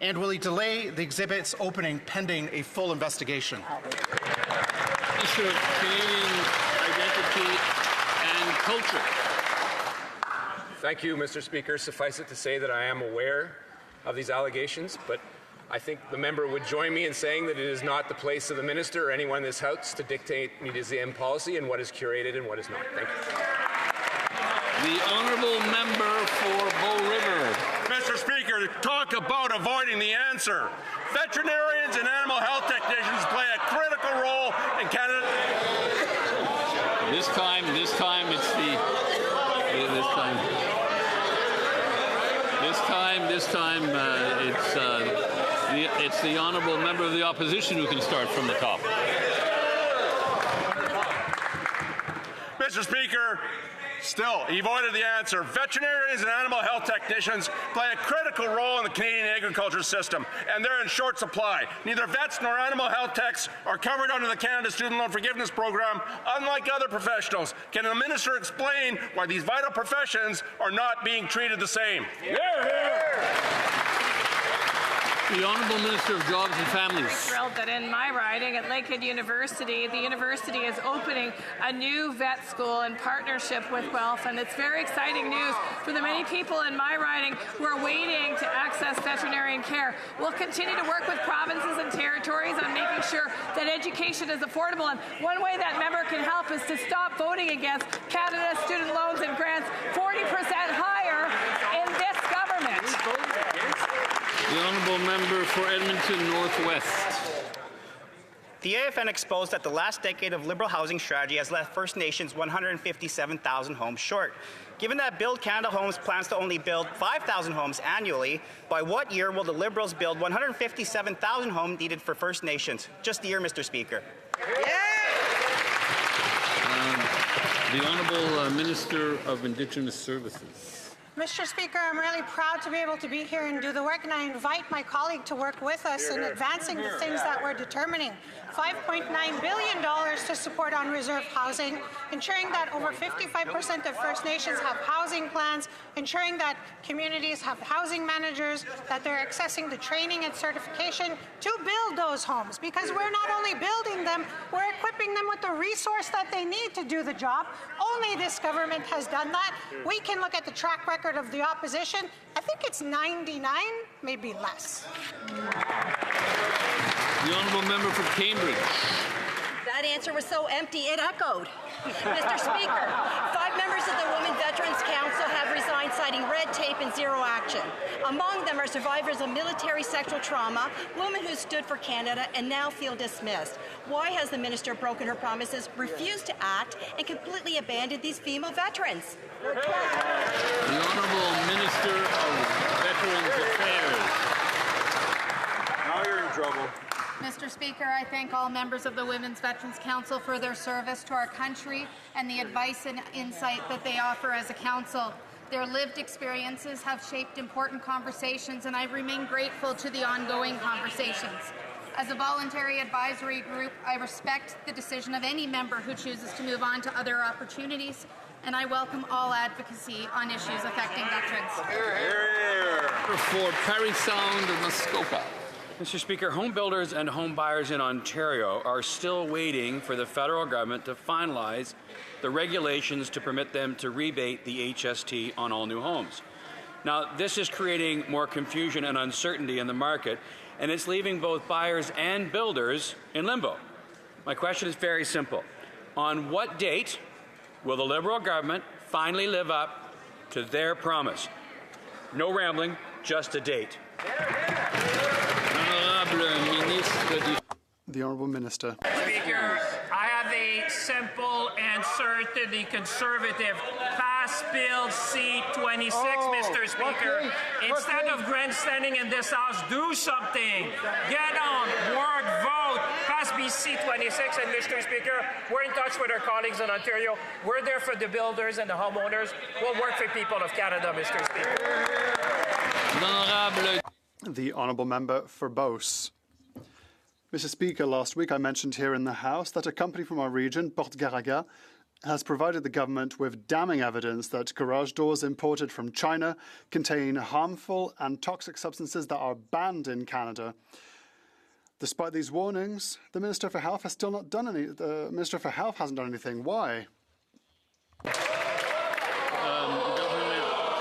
And will he delay the exhibit's opening pending a full investigation? Minister of Canadian Identity and Culture. Thank you, Mr. Speaker. Suffice it to say that I am aware of these allegations, but I think the member would join me in saying that it is not the place of the minister or anyone in this House to dictate museum policy and what is curated and what is not. Thank you. The Honourable Member for Bow River. Mr. Speaker, talk about avoiding the answer. Veterinarians and animal health technicians play a critical role in Canada. This time it's the Honourable Member of the Opposition who can start from the top. Mr. Speaker, still, he avoided the answer. Veterinarians and animal health technicians play a critical role in the Canadian agriculture system, and they're in short supply. Neither vets nor animal health techs are covered under the Canada Student Loan Forgiveness Program, unlike other professionals. Can the minister explain why these vital professions are not being treated the same? The Honourable Minister of Jobs and Families. I'm thrilled that in my riding at Lakehead University, the university is opening a new vet school in partnership with Guelph, and it's very exciting news for the many people in my riding who are waiting to access veterinarian care. We'll continue to work with provinces and territories on making sure that education is affordable, and one way that member can help is to stop voting against Canada's student loans and grants 40% higher in this government. The Honourable Member for Edmonton Northwest. The AFN exposed that the last decade of Liberal housing strategy has left First Nations 157,000 homes short. Given that Build Canada Homes plans to only build 5,000 homes annually, by what year will the Liberals build 157,000 homes needed for First Nations? Just the year, Mr. Speaker. The Honourable Minister of Indigenous Services. Mr. Speaker, I'm really proud to be able to be here and do the work, and I invite my colleague to work with us in advancing the things that we're determining. $5.9 billion to support unreserved housing, ensuring that over 55% of First Nations have housing plans, ensuring that communities have housing managers, that they're accessing the training and certification to build those homes, because we're not only building them, we're equipping them with the resource that they need to do the job. Only this government has done that. We can look at the track record of the opposition. I think it's 99, maybe less. The Honourable Member for Cambridge. That answer was so empty, it echoed. Mr. Speaker, 5 members of the Women Veterans Council have resigned citing red tape and zero action. Among them are survivors of military sexual trauma, women who stood for Canada and now feel dismissed. Why has the minister broken her promises, refused to act, and completely abandoned these female veterans? The Honourable Minister of Veterans Affairs. Now you're in trouble. Mr. Speaker, I thank all members of the Women's Veterans Council for their service to our country and the advice and insight that they offer as a council. Their lived experiences have shaped important conversations, and I remain grateful to the ongoing conversations. As a voluntary advisory group, I respect the decision of any member who chooses to move on to other opportunities, and I welcome all advocacy on issues affecting veterans. For Parry Sound and Muskoka. Mr. Speaker, home builders and home buyers in Ontario are still waiting for the federal government to finalize the regulations to permit them to rebate the HST on all new homes. Now, this is creating more confusion and uncertainty in the market, and it's leaving both buyers and builders in limbo. My question is very simple. On what date will the Liberal government finally live up to their promise? No rambling, just a date. The Honourable Minister. Speaker, I have a simple answer to the Conservative. Pass Bill C-26, Mr. Speaker. Instead of grandstanding in this House, do something. Get on, work, vote. Pass Bill C-26, and Mr. Speaker, we're in touch with our colleagues in Ontario. We're there for the builders and the homeowners. We'll work for people of Canada, Mr. Speaker. The Honourable Member for Beauce. Mr. Speaker, last week I mentioned here in the House that a company from our region, Porte-Garaga, has provided the government with damning evidence that garage doors imported from China contain harmful and toxic substances that are banned in Canada. Despite these warnings, the Minister for Health has still not done any. The Minister for Health hasn't done anything. Why? Government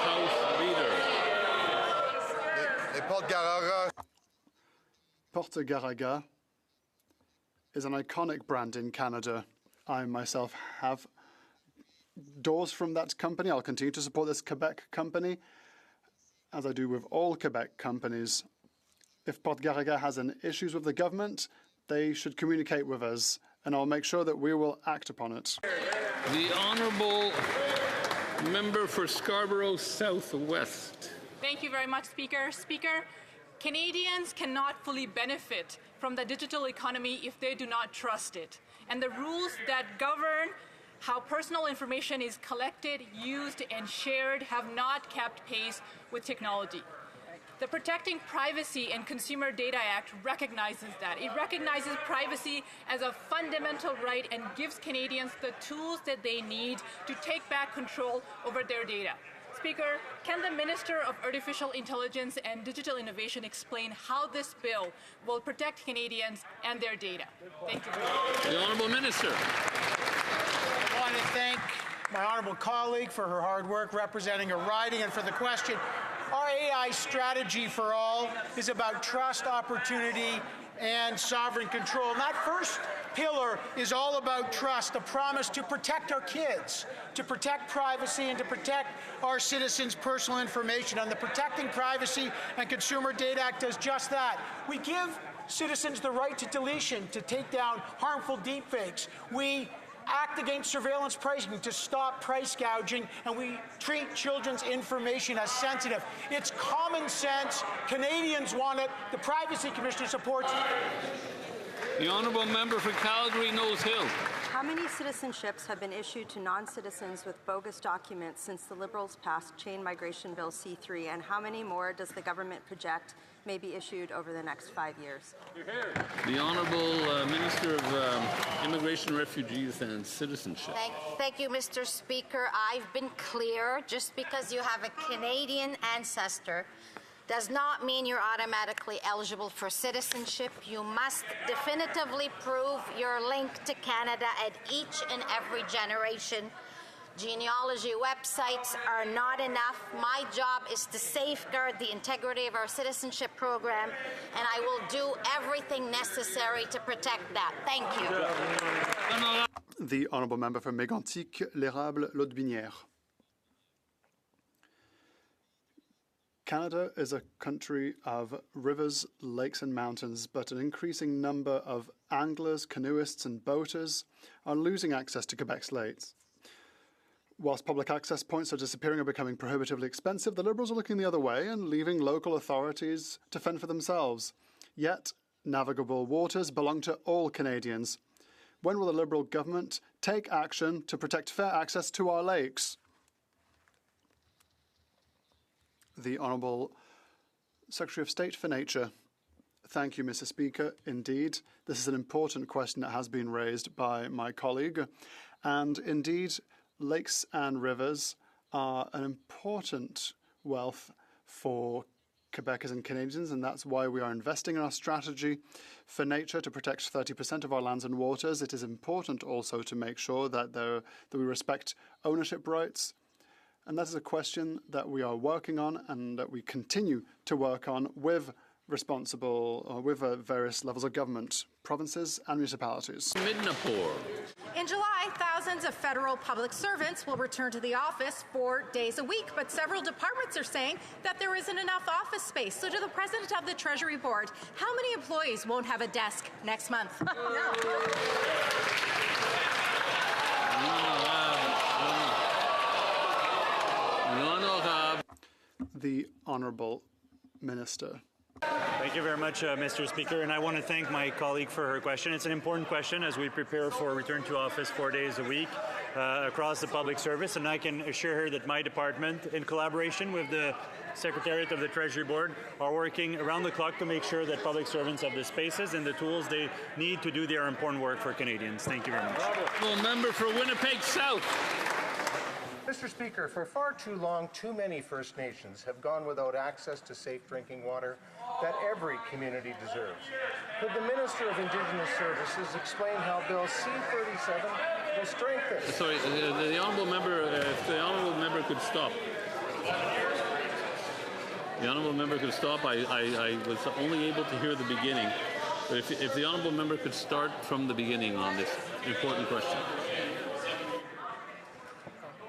House Leader. Porte-Garaga is an iconic brand in Canada. I myself have doors from that company. I'll continue to support this Quebec company, as I do with all Quebec companies. If Porte-Garaga has any issues with the government, they should communicate with us, and I'll make sure that we will act upon it. The Honourable Member for Scarborough Southwest. Thank you very much, Speaker. Speaker, Canadians cannot fully benefit from the digital economy if they do not trust it. And the rules that govern how personal information is collected, used, and shared have not kept pace with technology. The Protecting Privacy and Consumer Data Act recognizes that. It recognizes privacy as a fundamental right and gives Canadians the tools that they need to take back control over their data. Speaker, can the Minister of Artificial Intelligence and Digital Innovation explain how this bill will protect Canadians and their data? Thank you. The Honourable Minister. I want to thank my honourable colleague for her hard work representing her riding and for the question. Our AI strategy for all is about trust, opportunity, and sovereign control. And that first pillar is all about trust, a promise to protect our kids, to protect privacy, and to protect our citizens' personal information. And the Protecting Privacy and Consumer Data Act does just that. We give citizens the right to deletion, to take down harmful deepfakes. We act against surveillance pricing to stop price gouging, and we treat children's information as sensitive. It's common sense. Canadians want it. The Privacy Commissioner supports it. The Honourable Member for Calgary Nose Hill. How many citizenships have been issued to non-citizens with bogus documents since the Liberals passed Chain Migration Bill C3, and how many more does the government project may be issued over the next 5 years? The Honourable Minister of Immigration, Refugees and Citizenship. Thank you, Mr. Speaker. I've been clear. Just because you have a Canadian ancestor does not mean you're automatically eligible for citizenship. You must definitively prove your link to Canada at each and every generation. Genealogy websites are not enough. My job is to safeguard the integrity of our citizenship program, and I will do everything necessary to protect that. Thank you. The Honourable Member for Mégantic, l'Érable, Lotbinière. Canada is a country of rivers, lakes and mountains, but an increasing number of anglers, canoeists and boaters are losing access to Quebec's lakes. Whilst public access points are disappearing or becoming prohibitively expensive, the Liberals are looking the other way and leaving local authorities to fend for themselves. Yet, navigable waters belong to all Canadians. When will the Liberal government take action to protect fair access to our lakes? The Honourable Secretary of State for Nature. Thank you, Mr. Speaker. Indeed, this is an important question that has been raised by my colleague. And indeed, lakes and rivers are an important wealth for Quebecers and Canadians, and that's why we are investing in our strategy for nature to protect 30% of our lands and waters. It is important also to make sure that we respect ownership rights. And that is a question that we are working on and that we continue to work on with various levels of government, provinces and municipalities. Midnapore. In July, thousands of federal public servants will return to the office 4 days a week, but several departments are saying that there isn't enough office space. So to the President of the Treasury Board, how many employees won't have a desk next month? The Honourable Minister. Thank you very much, Mr. Speaker, and I want to thank my colleague for her question. It's an important question as we prepare for return to office 4 days a week across the public service, and I can assure her that my department, in collaboration with the Secretariat of the Treasury Board, are working around the clock to make sure that public servants have the spaces and the tools they need to do their important work for Canadians. Thank you very much. Honourable Member for Winnipeg South. Mr. Speaker, for far too long, too many First Nations have gone without access to safe drinking water that every community deserves. Could the Minister of Indigenous Services explain how Bill C-37 will strengthen? Sorry, the Honourable Member, if the Honourable Member could stop. The Honourable Member could stop. I was only able to hear the beginning. But if the Honourable Member could start from the beginning on this important question.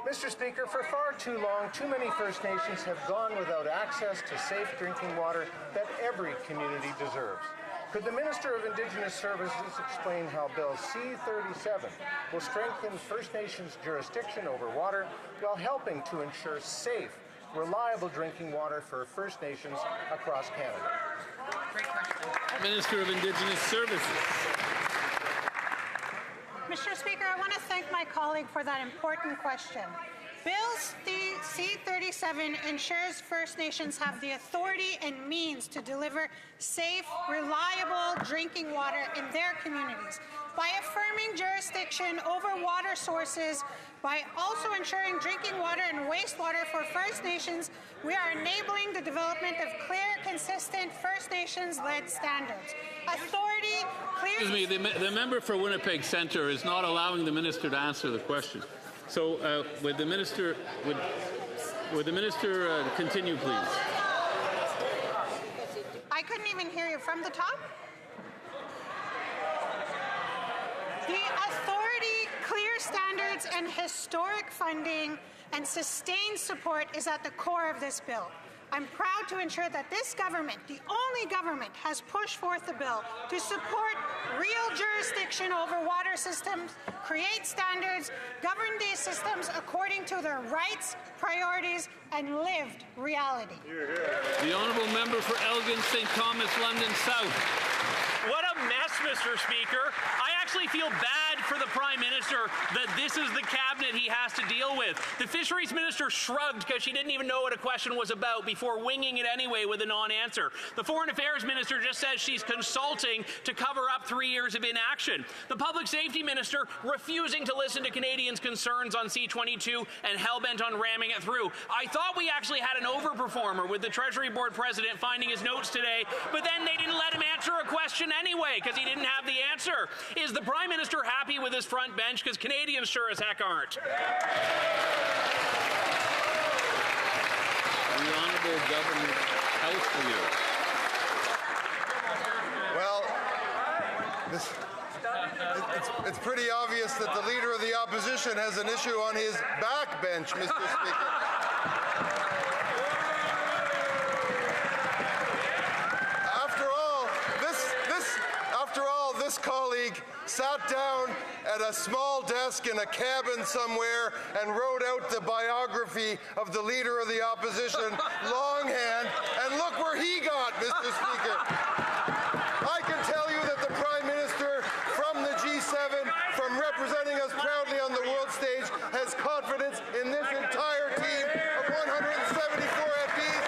Mr. Speaker, for far too long, too many First Nations have gone without access to safe drinking water that every community deserves. Could the Minister of Indigenous Services explain how Bill C-37 will strengthen First Nations jurisdiction over water while helping to ensure safe, reliable drinking water for First Nations across Canada? Great question. Minister of Indigenous Services. Mr. Speaker, I want to thank my colleague for that important question. Bill C-37 ensures First Nations have the authority and means to deliver safe, reliable drinking water in their communities. By affirming jurisdiction over water sources, by also ensuring drinking water and wastewater for First Nations, we are enabling the development of clear, consistent First Nations-led standards. Authority, clear... Excuse me, the member for Winnipeg Centre is not allowing the minister to answer the question. So would the minister continue, please? I couldn't even hear you from the top. The authority, clear standards, and historic funding and sustained support is at the core of this bill. I'm proud to ensure that this government, the only government, has pushed forth a bill to support real jurisdiction over water systems, create standards, govern these systems according to their rights, priorities, and lived reality. The honourable member for Elgin, St. Thomas, London South. What a mess, Mr. Speaker. I actually feel bad for the Prime Minister that this is the cabinet he has to deal with. The Fisheries Minister shrugged because she didn't even know what a question was about before winging it anyway with a non-answer. The Foreign Affairs Minister just says she's consulting to cover up 3 years of inaction. The Public Safety Minister refusing to listen to Canadians' concerns on C-22 and hell-bent on ramming it through. I thought we actually had an overperformer with the Treasury Board President finding his notes today, but then they didn't let him answer a question anyway because he didn't have the answer. Is the Prime Minister happy with his front bench? Because Canadians sure as heck aren't. The Honourable Government House Leader. Well, it's pretty obvious that the Leader of the Opposition has an issue on his backbench, Mr. Speaker. This colleague sat down at a small desk in a cabin somewhere and wrote out the biography of the Leader of the Opposition longhand, and look where he got, Mr. Speaker. I can tell you that the Prime Minister from the G7, from representing us proudly on the world stage, has confidence in this entire team of 174 MPs.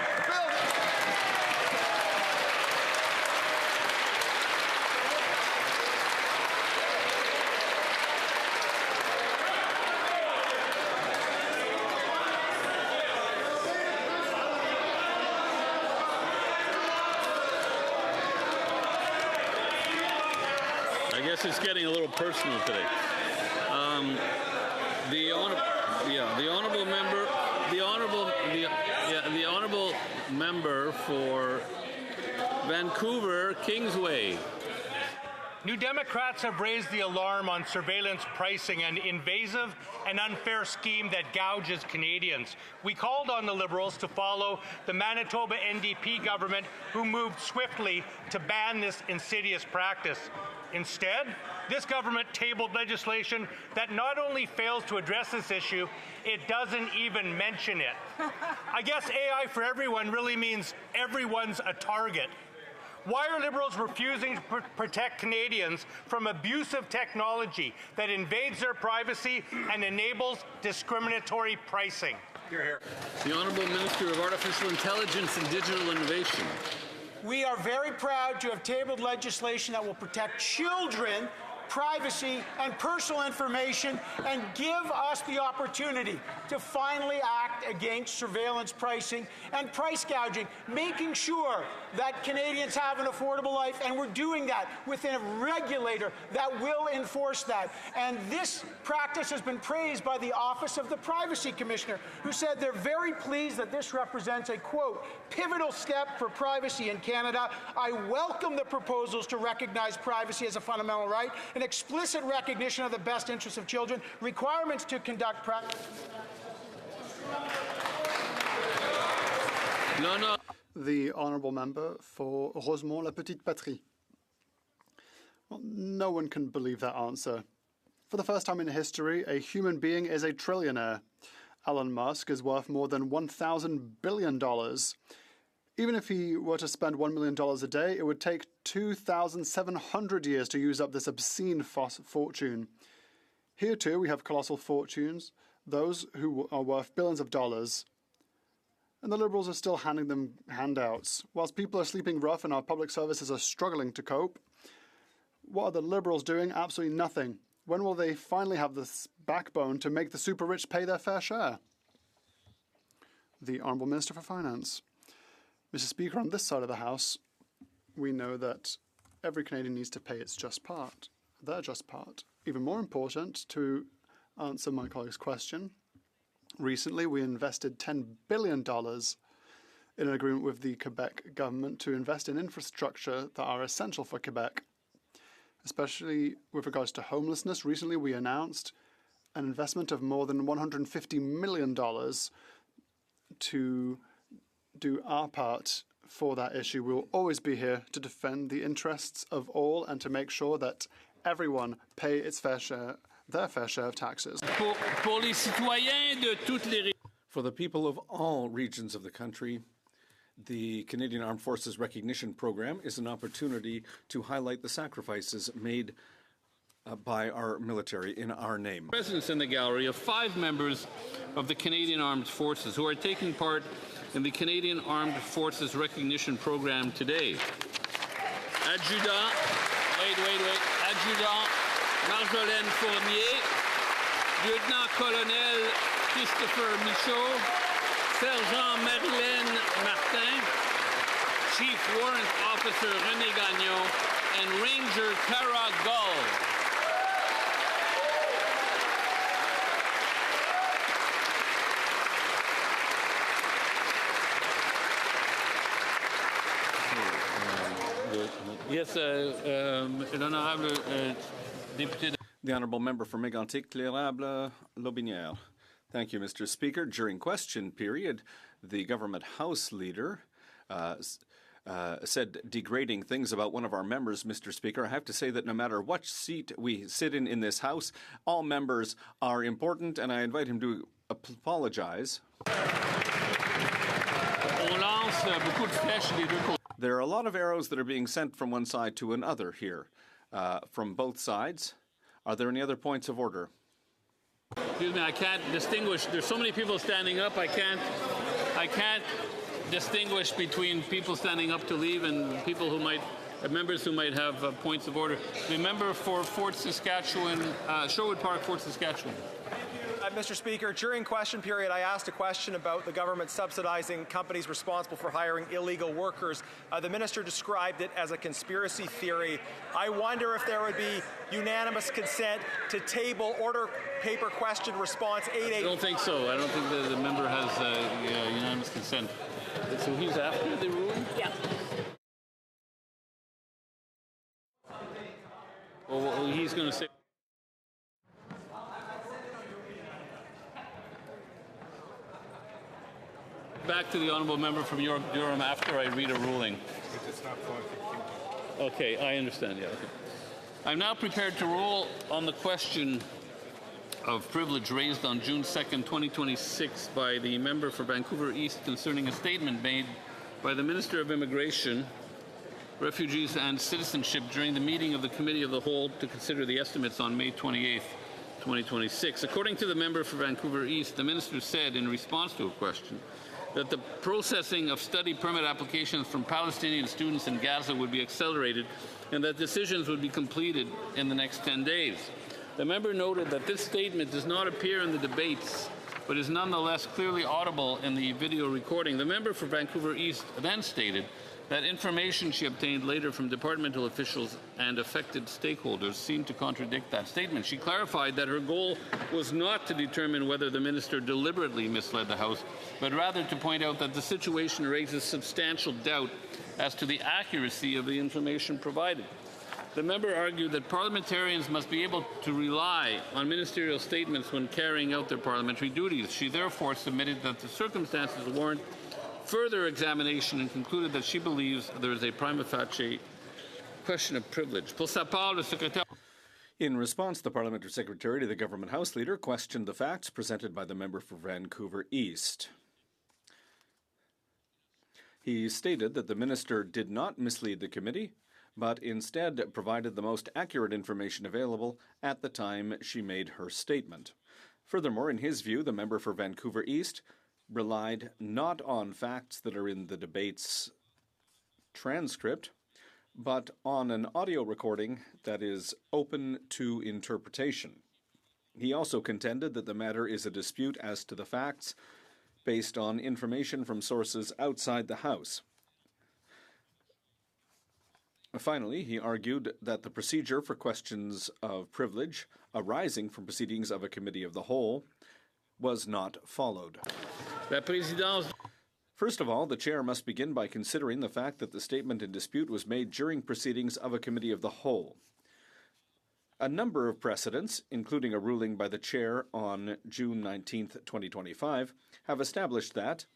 I guess it's getting a little personal today. The honourable member for Vancouver Kingsway. New Democrats have raised the alarm on surveillance pricing, an invasive and unfair scheme that gouges Canadians. We called on the Liberals to follow the Manitoba NDP government, who moved swiftly to ban this insidious practice. Instead, this government tabled legislation that not only fails to address this issue, it doesn't even mention it. I guess AI for everyone really means everyone's a target. Why are Liberals refusing to protect Canadians from abusive technology that invades their privacy and enables discriminatory pricing? The Honourable Minister of Artificial Intelligence and Digital Innovation. We are very proud to have tabled legislation that will protect children, privacy, and personal information, and give us the opportunity to finally act against surveillance pricing and price gouging, making sure that Canadians have an affordable life, and we're doing that within a regulator that will enforce that. And this practice has been praised by the Office of the Privacy Commissioner, who said they're very pleased that this represents a, quote, pivotal step for privacy in Canada. I welcome the proposals to recognize privacy as a fundamental right, an explicit recognition of the best interests of children, requirements to conduct practice. The honourable member for Rosemont-La Petite Patrie. Well, no one can believe that answer. For the first time in history, a human being is a trillionaire. Elon Musk is worth more than $1,000 billion. Even if he were to spend $1 million a day, it would take 2,700 years to use up this obscene fortune. Here, too, we have colossal fortunes, those who are worth billions of dollars. And the Liberals are still handing them handouts. Whilst people are sleeping rough and our public services are struggling to cope, What are the Liberals doing? Absolutely nothing. When will they finally have this backbone to make the super rich pay their fair share? The Honourable Minister for Finance. Mr. Speaker, on this side of the House, we know that every Canadian needs to pay its just part, their just part. Even more important, to answer my colleague's question, recently we invested $10 billion in an agreement with the Quebec government to invest in infrastructure that are essential for Quebec, especially with regards to homelessness. Recently we announced an investment of more than $150 million to do our part for that issue. We will always be here to defend the interests of all and to make sure that everyone pay its fair share, their fair share of taxes. For the people of all regions of the country, the Canadian Armed Forces Recognition Program is an opportunity to highlight the sacrifices made by our military in our name. Presence in the gallery of 5 members of the Canadian Armed Forces who are taking part in the Canadian Armed Forces Recognition Program today. Adjudant, Adjudant Marjolaine Fournier, Lieutenant-Colonel Christopher Michaud, Sergeant Marilyn Martin, Chief Warrant Officer René Gagnon, and Ranger Cara Gull. Yes, l'honorable député. The Honourable Member for Mégantic-Clérable-Lobinière. Thank you, Mr. Speaker. During question period, the government House leader said degrading things about one of our members, Mr. Speaker. I have to say that no matter what seat we sit in this House, all members are important, and I invite him to apologize. There are a lot of arrows that are being sent from one side to another here, from both sides. Are there any other points of order? Excuse me, I can't distinguish. There's so many people standing up. I can't distinguish between people standing up to leave and people who might, members who might have points of order. The member for Fort Saskatchewan, Sherwood Park, Fort Saskatchewan. Mr. Speaker, during question period, I asked a question about the government subsidizing companies responsible for hiring illegal workers. The minister described it as a conspiracy theory. I wonder if there would be unanimous consent to table order paper question response 88. I don't think so. I don't think the member has unanimous consent. So he's after the ruling? Yeah. Well, he's going to say. Back to the honourable member from York Durham after I read a ruling. Okay, I understand. Yeah. Okay. I'm now prepared to rule on the question of privilege raised on June 2nd, 2026 by the member for Vancouver East concerning a statement made by the Minister of Immigration, Refugees and Citizenship during the meeting of the Committee of the Whole to consider the estimates on May 28th, 2026. According to the member for Vancouver East, the minister said in response to a question that the processing of study permit applications from Palestinian students in Gaza would be accelerated and that decisions would be completed in the next 10 days. The member noted that this statement does not appear in the debates, but is nonetheless clearly audible in the video recording. The member for Vancouver East then stated that information she obtained later from departmental officials and affected stakeholders seemed to contradict that statement. She clarified that her goal was not to determine whether the minister deliberately misled the House, but rather to point out that the situation raises substantial doubt as to the accuracy of the information provided. The member argued that parliamentarians must be able to rely on ministerial statements when carrying out their parliamentary duties. She therefore submitted that the circumstances warrant further examination and concluded that she believes there is a prima facie question of privilege. Pour sa part, le secrétaire. In response, the parliamentary secretary to the government House leader questioned the facts presented by the member for Vancouver East. He stated that the minister did not mislead the committee, but instead provided the most accurate information available at the time she made her statement. Furthermore, in his view, the member for Vancouver East relied not on facts that are in the debate's transcript, but on an audio recording that is open to interpretation. He also contended that the matter is a dispute as to the facts based on information from sources outside the House. Finally, he argued that the procedure for questions of privilege arising from proceedings of a committee of the whole was not followed. First of all, the chair must begin by considering the fact that the statement in dispute was made during proceedings of a committee of the whole. A number of precedents, including a ruling by the chair on June 19, 2025, have established that,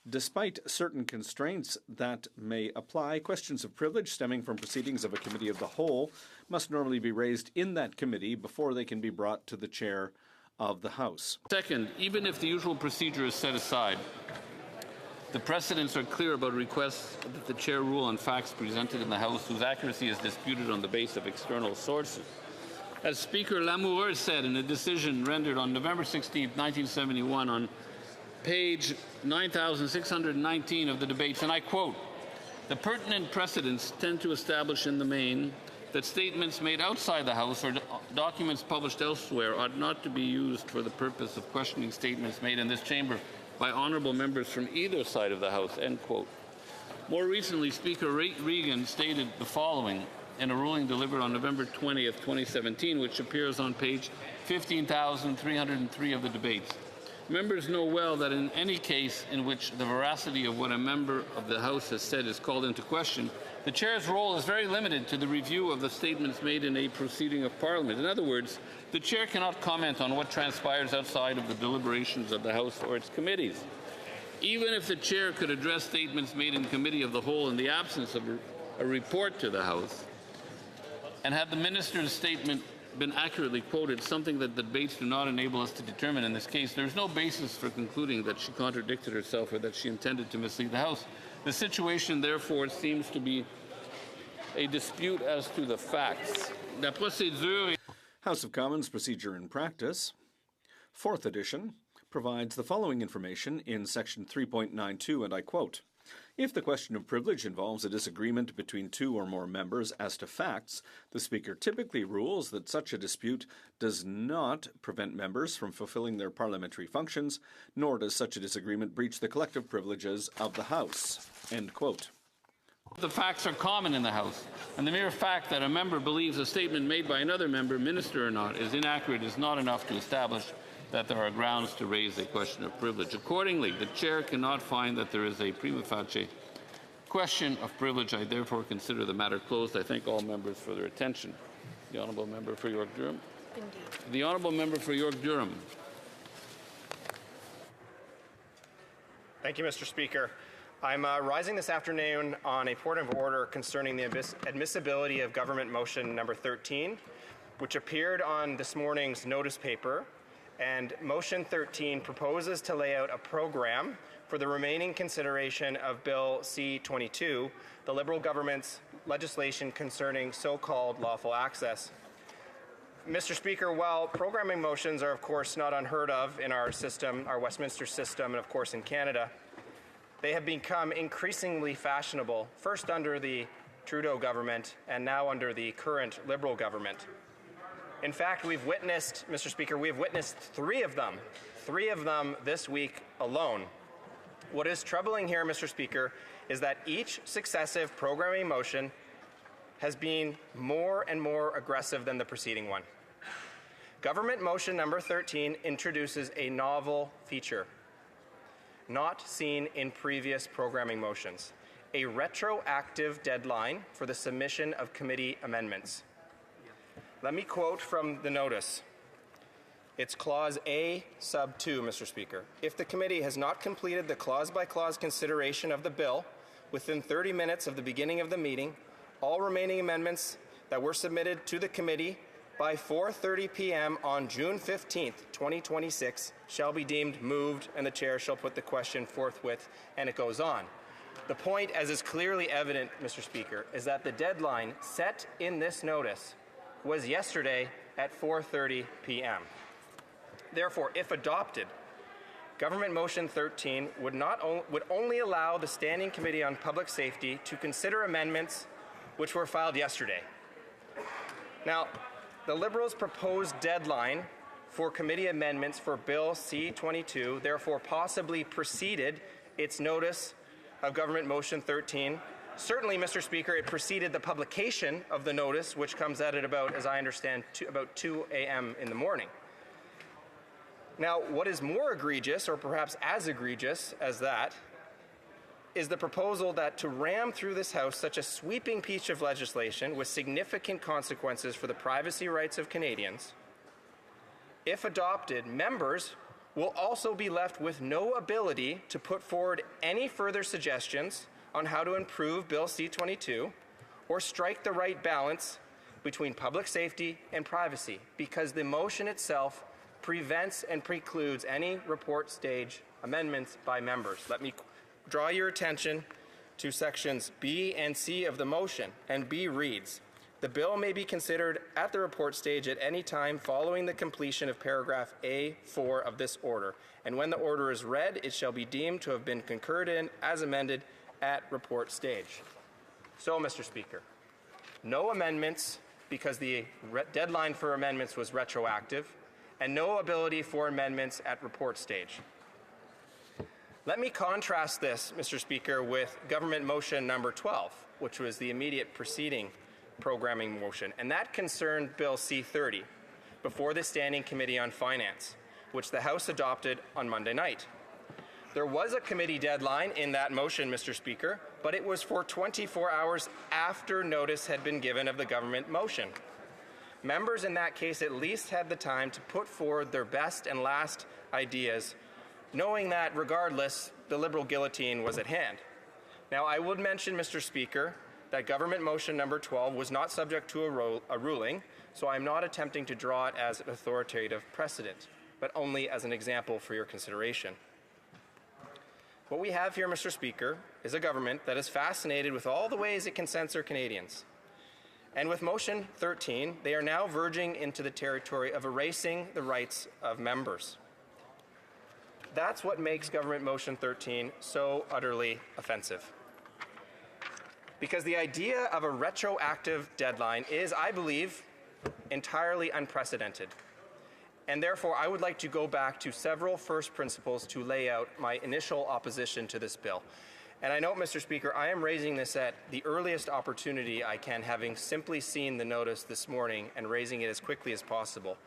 despite certain constraints that may apply, questions of privilege stemming from proceedings of a committee of the whole must normally be raised in that committee before they can be brought to the chair of the House. Second, even if the usual procedure is set aside, the precedents are clear about requests that the chair rule on facts presented in the House whose accuracy is disputed on the basis of external sources. As Speaker Lamoureux said in a decision rendered on November 16, 1971 on page 9619 of the debates, and I quote, "The pertinent precedents tend to establish in the main that statements made outside the House or documents published elsewhere ought not to be used for the purpose of questioning statements made in this chamber by honourable members from either side of the House," end quote. More recently, Speaker Regan stated the following in a ruling delivered on November 20th, 2017, which appears on page 15,303 of the debates. Members know well that in any case in which the veracity of what a member of the House has said is called into question, the chair's role is very limited to the review of the statements made in a proceeding of Parliament. In other words, the chair cannot comment on what transpires outside of the deliberations of the House or its committees. Even if the chair could address statements made in committee of the whole in the absence of a report to the House, and had the minister's statement been accurately quoted, something that the debates do not enable us to determine in this case, there is no basis for concluding that she contradicted herself or that she intended to mislead the House. The situation, therefore, seems to be a dispute as to the facts. La procédure... House of Commons Procedure in Practice, 4th edition, provides the following information in section 3.92, and I quote, "If the question of privilege involves a disagreement between two or more members as to facts, the Speaker typically rules that such a dispute does not prevent members from fulfilling their parliamentary functions, nor does such a disagreement breach the collective privileges of the House." End quote. The facts are common in the House, and the mere fact that a member believes a statement made by another member, minister or not, is inaccurate is not enough to establish that there are grounds to raise a question of privilege. Accordingly, the chair cannot find that there is a prima facie question of privilege. I therefore consider the matter closed. I thank all members for their attention. The Honourable Member for York-Durham. Indeed. The Honourable Member for York-Durham. Thank you, Mr. Speaker. I'm rising this afternoon on a point of order concerning the admissibility of Government Motion Number 13, which appeared on this morning's notice paper. And Motion 13 proposes to lay out a program for the remaining consideration of Bill C-22, the Liberal government's legislation concerning so-called lawful access. Mr. Speaker, while programming motions are of course not unheard of in our system, our Westminster system, and of course in Canada, they have become increasingly fashionable, first under the Trudeau government and now under the current Liberal government. In fact, we've witnessed, Mr. Speaker, we've witnessed three of them this week alone. What is troubling here, Mr. Speaker, is that each successive programming motion has been more and more aggressive than the preceding one. Government Motion Number 13 introduces a novel feature, not seen in previous programming motions, a retroactive deadline for the submission of committee amendments. Let me quote from the notice. It's Clause A, Sub 2, Mr. Speaker. If the committee has not completed the clause-by-clause consideration of the bill within 30 minutes of the beginning of the meeting, all remaining amendments that were submitted to the committee by 4:30 p.m. on June 15th, 2026 shall be deemed moved, and the chair shall put the question forthwith, and it goes on. The point, as is clearly evident, Mr. Speaker, is that the deadline set in this notice was yesterday at 4:30 p.m. Therefore, if adopted, Government Motion 13 would only allow the Standing Committee on Public Safety to consider amendments which were filed yesterday. Now, the Liberals' proposed deadline for committee amendments for Bill C-22 therefore possibly preceded its notice of Government Motion 13. Certainly, Mr. Speaker, it preceded the publication of the notice, which comes at about, as I understand, about 2 a.m. in the morning. Now, what is more egregious, or perhaps as egregious as that, is the proposal that to ram through this House such a sweeping piece of legislation with significant consequences for the privacy rights of Canadians, if adopted, members will also be left with no ability to put forward any further suggestions on how to improve Bill C-22 or strike the right balance between public safety and privacy, because the motion itself prevents and precludes any report stage amendments by members. Let me draw your attention to sections B and C of the motion, and B reads, "The bill may be considered at the report stage at any time following the completion of paragraph A4 of this order, and when the order is read, it shall be deemed to have been concurred in as amended at report stage." So, Mr. Speaker, no amendments because the deadline for amendments was retroactive, and no ability for amendments at report stage. Let me contrast this, Mr. Speaker, with Government Motion number 12, which was the immediate preceding programming motion, and that concerned Bill C-30 before the Standing Committee on Finance, which the House adopted on Monday night. There was a committee deadline in that motion, Mr. Speaker, but it was for 24 hours after notice had been given of the government motion. Members in that case at least had the time to put forward their best and last ideas, knowing that, regardless, the Liberal guillotine was at hand. Now, I would mention, Mr. Speaker, that Government Motion number 12 was not subject to a ruling, so I'm not attempting to draw it as an authoritative precedent, but only as an example for your consideration. What we have here, Mr. Speaker, is a government that is fascinated with all the ways it can censor Canadians. And with Motion 13, they are now verging into the territory of erasing the rights of members. That's what makes Government Motion 13 so utterly offensive. Because the idea of a retroactive deadline is, I believe, entirely unprecedented. And therefore, I would like to go back to several first principles to lay out my initial opposition to this bill. And I note, Mr. Speaker, I am raising this at the earliest opportunity I can, having simply seen the notice this morning and raising it as quickly as possible.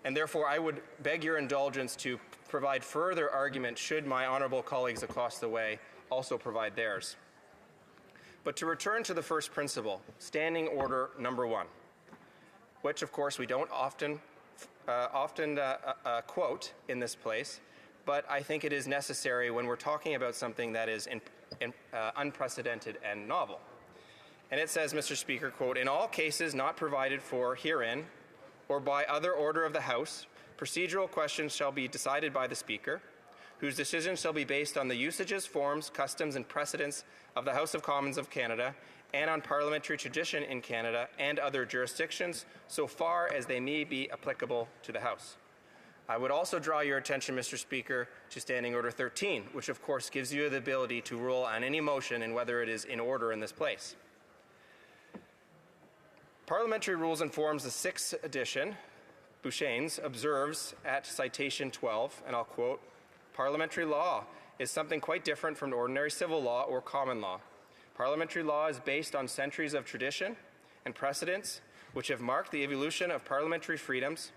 And therefore, I would beg your indulgence to provide further argument should my honourable colleagues across the way also provide theirs. But to return to the first principle, Standing Order number 1, which of course we don't often quote in this place, but I think it is necessary when we're talking about something that is unprecedented and novel. And it says, Mr. Speaker, quote, "In all cases not provided for herein or by other order of the House, procedural questions shall be decided by the Speaker, whose decisions shall be based on the usages, forms, customs, and precedents of the House of Commons of Canada and on parliamentary tradition in Canada and other jurisdictions, so far as they may be applicable to the House." I would also draw your attention, Mr. Speaker, to Standing Order 13, which of course gives you the ability to rule on any motion and whether it is in order in this place. Parliamentary Rules and Forms, the 6th edition, Bouchane's, observes at citation 12, and I'll quote, "Parliamentary law is something quite different from ordinary civil law or common law. Parliamentary law is based on centuries of tradition and precedents which have marked the evolution of parliamentary freedoms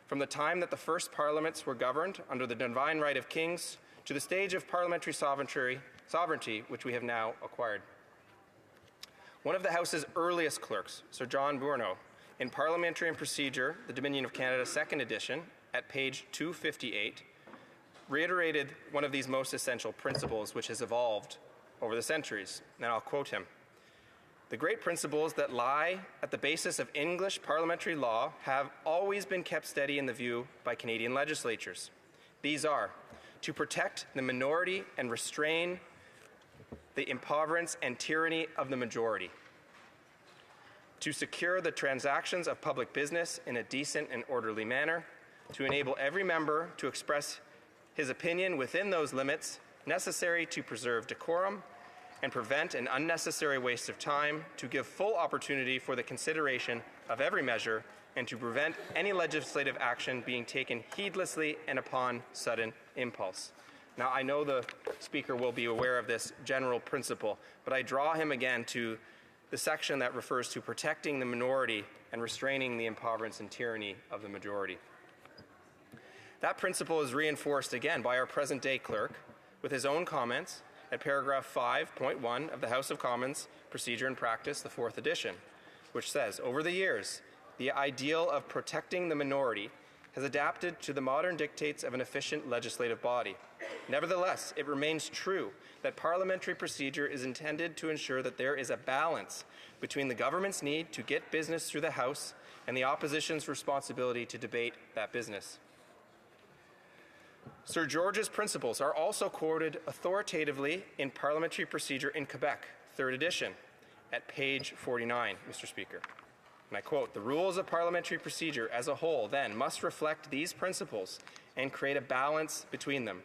from the time that the first parliaments were governed under the divine right of kings to the stage of parliamentary sovereignty which we have now acquired." One of the House's earliest clerks, Sir John Bourneau, in Parliamentary and Procedure, the Dominion of Canada 2nd edition, at page 258, reiterated one of these most essential principles which has evolved over the centuries. And I'll quote him. "The great principles that lie at the basis of English parliamentary law have always been kept steady in the view by Canadian legislatures. These are to protect the minority and restrain the impoverance and tyranny of the majority, to secure the transactions of public business in a decent and orderly manner, to enable every member to express his opinion within those limits necessary to preserve decorum, and prevent an unnecessary waste of time, to give full opportunity for the consideration of every measure, and to prevent any legislative action being taken heedlessly and upon sudden impulse. Now, I know the Speaker will be aware of this general principle, but I draw him again to the section that refers to protecting the minority and restraining the impoverance and tyranny of the majority. That principle is reinforced again by our present-day clerk with his own comments at paragraph 5.1 of the House of Commons Procedure and Practice, the 4th edition, which says, "Over the years, the ideal of protecting the minority has adapted to the modern dictates of an efficient legislative body. Nevertheless, it remains true that parliamentary procedure is intended to ensure that there is a balance between the government's need to get business through the House and the opposition's responsibility to debate that business." Sir George's principles are also quoted authoritatively in Parliamentary Procedure in Quebec, 3rd edition, at page 49, Mr. Speaker. And I quote, "The rules of parliamentary procedure as a whole, then, must reflect these principles and create a balance between them.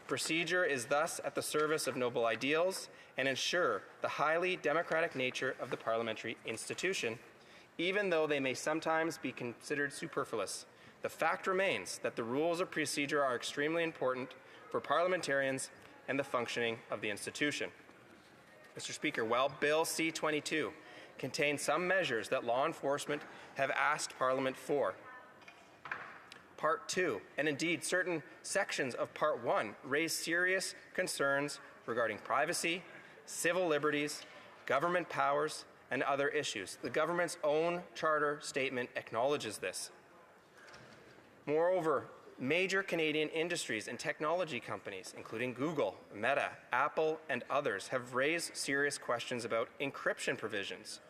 Procedure is thus at the service of noble ideals and ensure the highly democratic nature of the parliamentary institution, even though they may sometimes be considered superfluous. The fact remains that the rules of procedure are extremely important for parliamentarians and the functioning of the institution." Mr. Speaker, while Bill C-22 contains some measures that law enforcement have asked Parliament for, Part 2, and indeed certain sections of Part 1, raise serious concerns regarding privacy, civil liberties, government powers, and other issues. The government's own charter statement acknowledges this. Moreover, major Canadian industries and technology companies, including Google, Meta, Apple, and others, have raised serious questions about encryption provisions,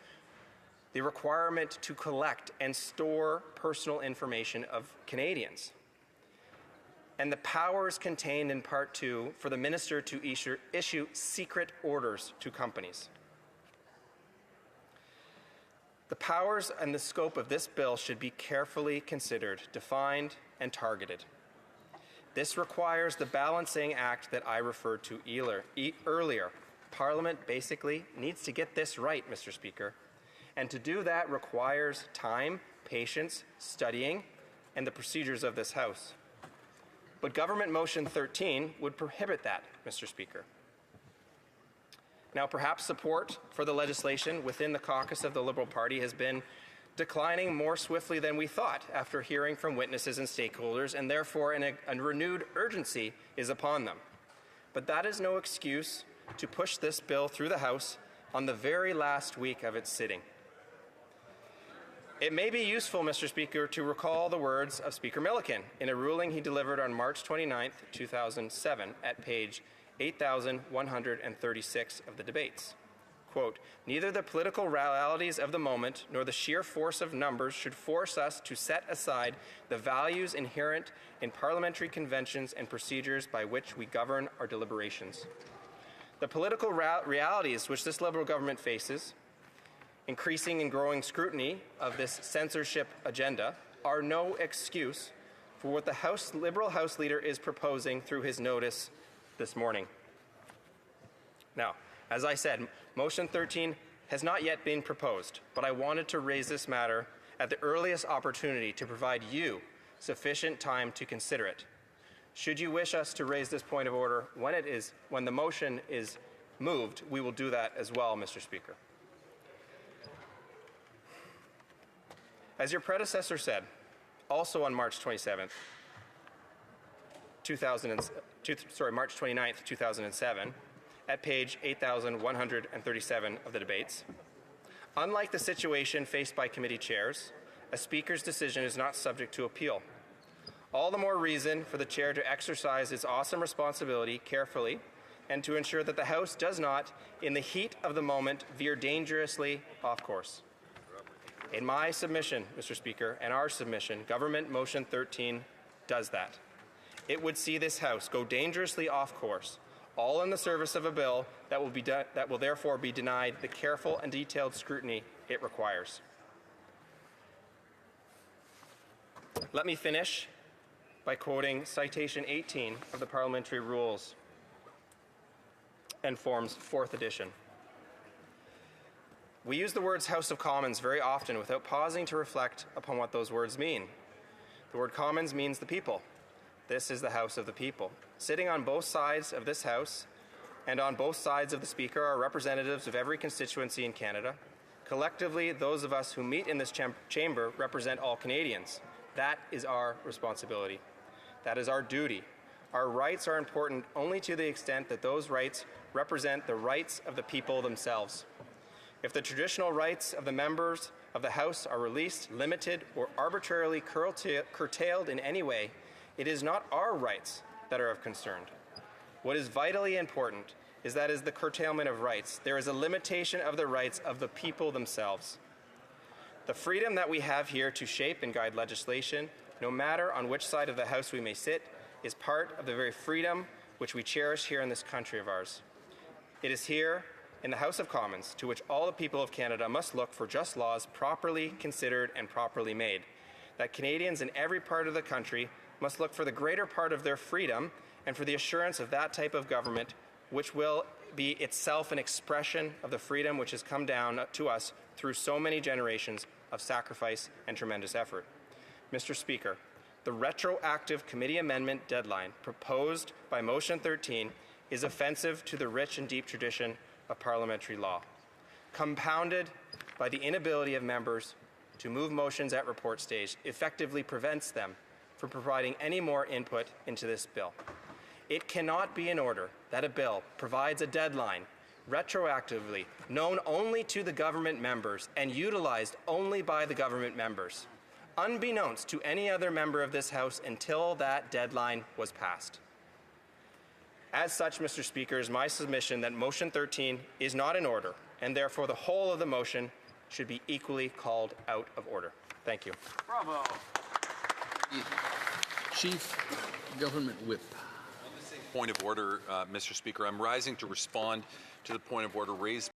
the requirement to collect and store personal information of Canadians, and the powers contained in Part 2 for the Minister to issue secret orders to companies. The powers and the scope of this bill should be carefully considered, defined, and targeted. This requires the balancing act that I referred to earlier. Parliament basically needs to get this right, Mr. Speaker. And to do that requires time, patience, studying, and the procedures of this House. But Government Motion 13 would prohibit that, Mr. Speaker. Now, perhaps support for the legislation within the caucus of the Liberal Party has been declining more swiftly than we thought after hearing from witnesses and stakeholders, and therefore a renewed urgency is upon them. But that is no excuse to push this bill through the House on the very last week of its sitting. It may be useful, Mr. Speaker, to recall the words of Speaker Milliken in a ruling he delivered on March 29, 2007, at page 8,136 of the debates. Quote, "Neither the political realities of the moment nor the sheer force of numbers should force us to set aside the values inherent in parliamentary conventions and procedures by which we govern our deliberations. The political realities which this Liberal government faces, increasing and growing scrutiny of this censorship agenda, are no excuse for what the Liberal House Leader is proposing through his notice this morning." Now, as I said, Motion 13 has not yet been proposed, but I wanted to raise this matter at the earliest opportunity to provide you sufficient time to consider it. Should you wish us to raise this point of order when the motion is moved, we will do that as well, Mr. Speaker. As your predecessor said, also on March 29, 2007, at page 8,137 of the debates, unlike the situation faced by committee chairs, a speaker's decision is not subject to appeal. All the more reason for the chair to exercise its awesome responsibility carefully and to ensure that the House does not, in the heat of the moment, veer dangerously off course. In my submission, Mr. Speaker, and our submission, Government Motion 13 does that. It would see this House go dangerously off course, all in the service of a bill that will therefore be denied the careful and detailed scrutiny it requires. Let me finish by quoting citation 18 of the Parliamentary Rules. and forms 4th edition. We use the words House of Commons very often without pausing to reflect upon what those words mean. The word Commons means the people. This is the House of the people. Sitting on both sides of this House and on both sides of the Speaker are representatives of every constituency in Canada. Collectively, those of us who meet in this chamber represent all Canadians. That is our responsibility. That is our duty. Our rights are important only to the extent that those rights represent the rights of the people themselves. If the traditional rights of the members of the House are released, limited, or arbitrarily curtailed in any way, it is not our rights that are of concern. What is vitally important is that as the curtailment of rights, there is a limitation of the rights of the people themselves. The freedom that we have here to shape and guide legislation, no matter on which side of the House we may sit, is part of the very freedom which we cherish here in this country of ours. It is here, in the House of Commons, to which all the people of Canada must look for just laws properly considered and properly made, that Canadians in every part of the country must look for the greater part of their freedom and for the assurance of that type of government which will be itself an expression of the freedom which has come down to us through so many generations of sacrifice and tremendous effort. Mr. Speaker, the retroactive committee amendment deadline proposed by Motion 13 is offensive to the rich and deep tradition of parliamentary law, compounded by the inability of members to move motions at report stage effectively prevents them from providing any more input into this bill. It cannot be in order that a bill provides a deadline retroactively known only to the government members and utilized only by the government members, unbeknownst to any other member of this House until that deadline was passed. As such, Mr. Speaker, is my submission that Motion 13 is not in order, and therefore the whole of the motion should be equally called out of order. Thank you. Bravo. Chief Government Whip. Point of order, Mr. Speaker. I'm rising to respond to the point of order raised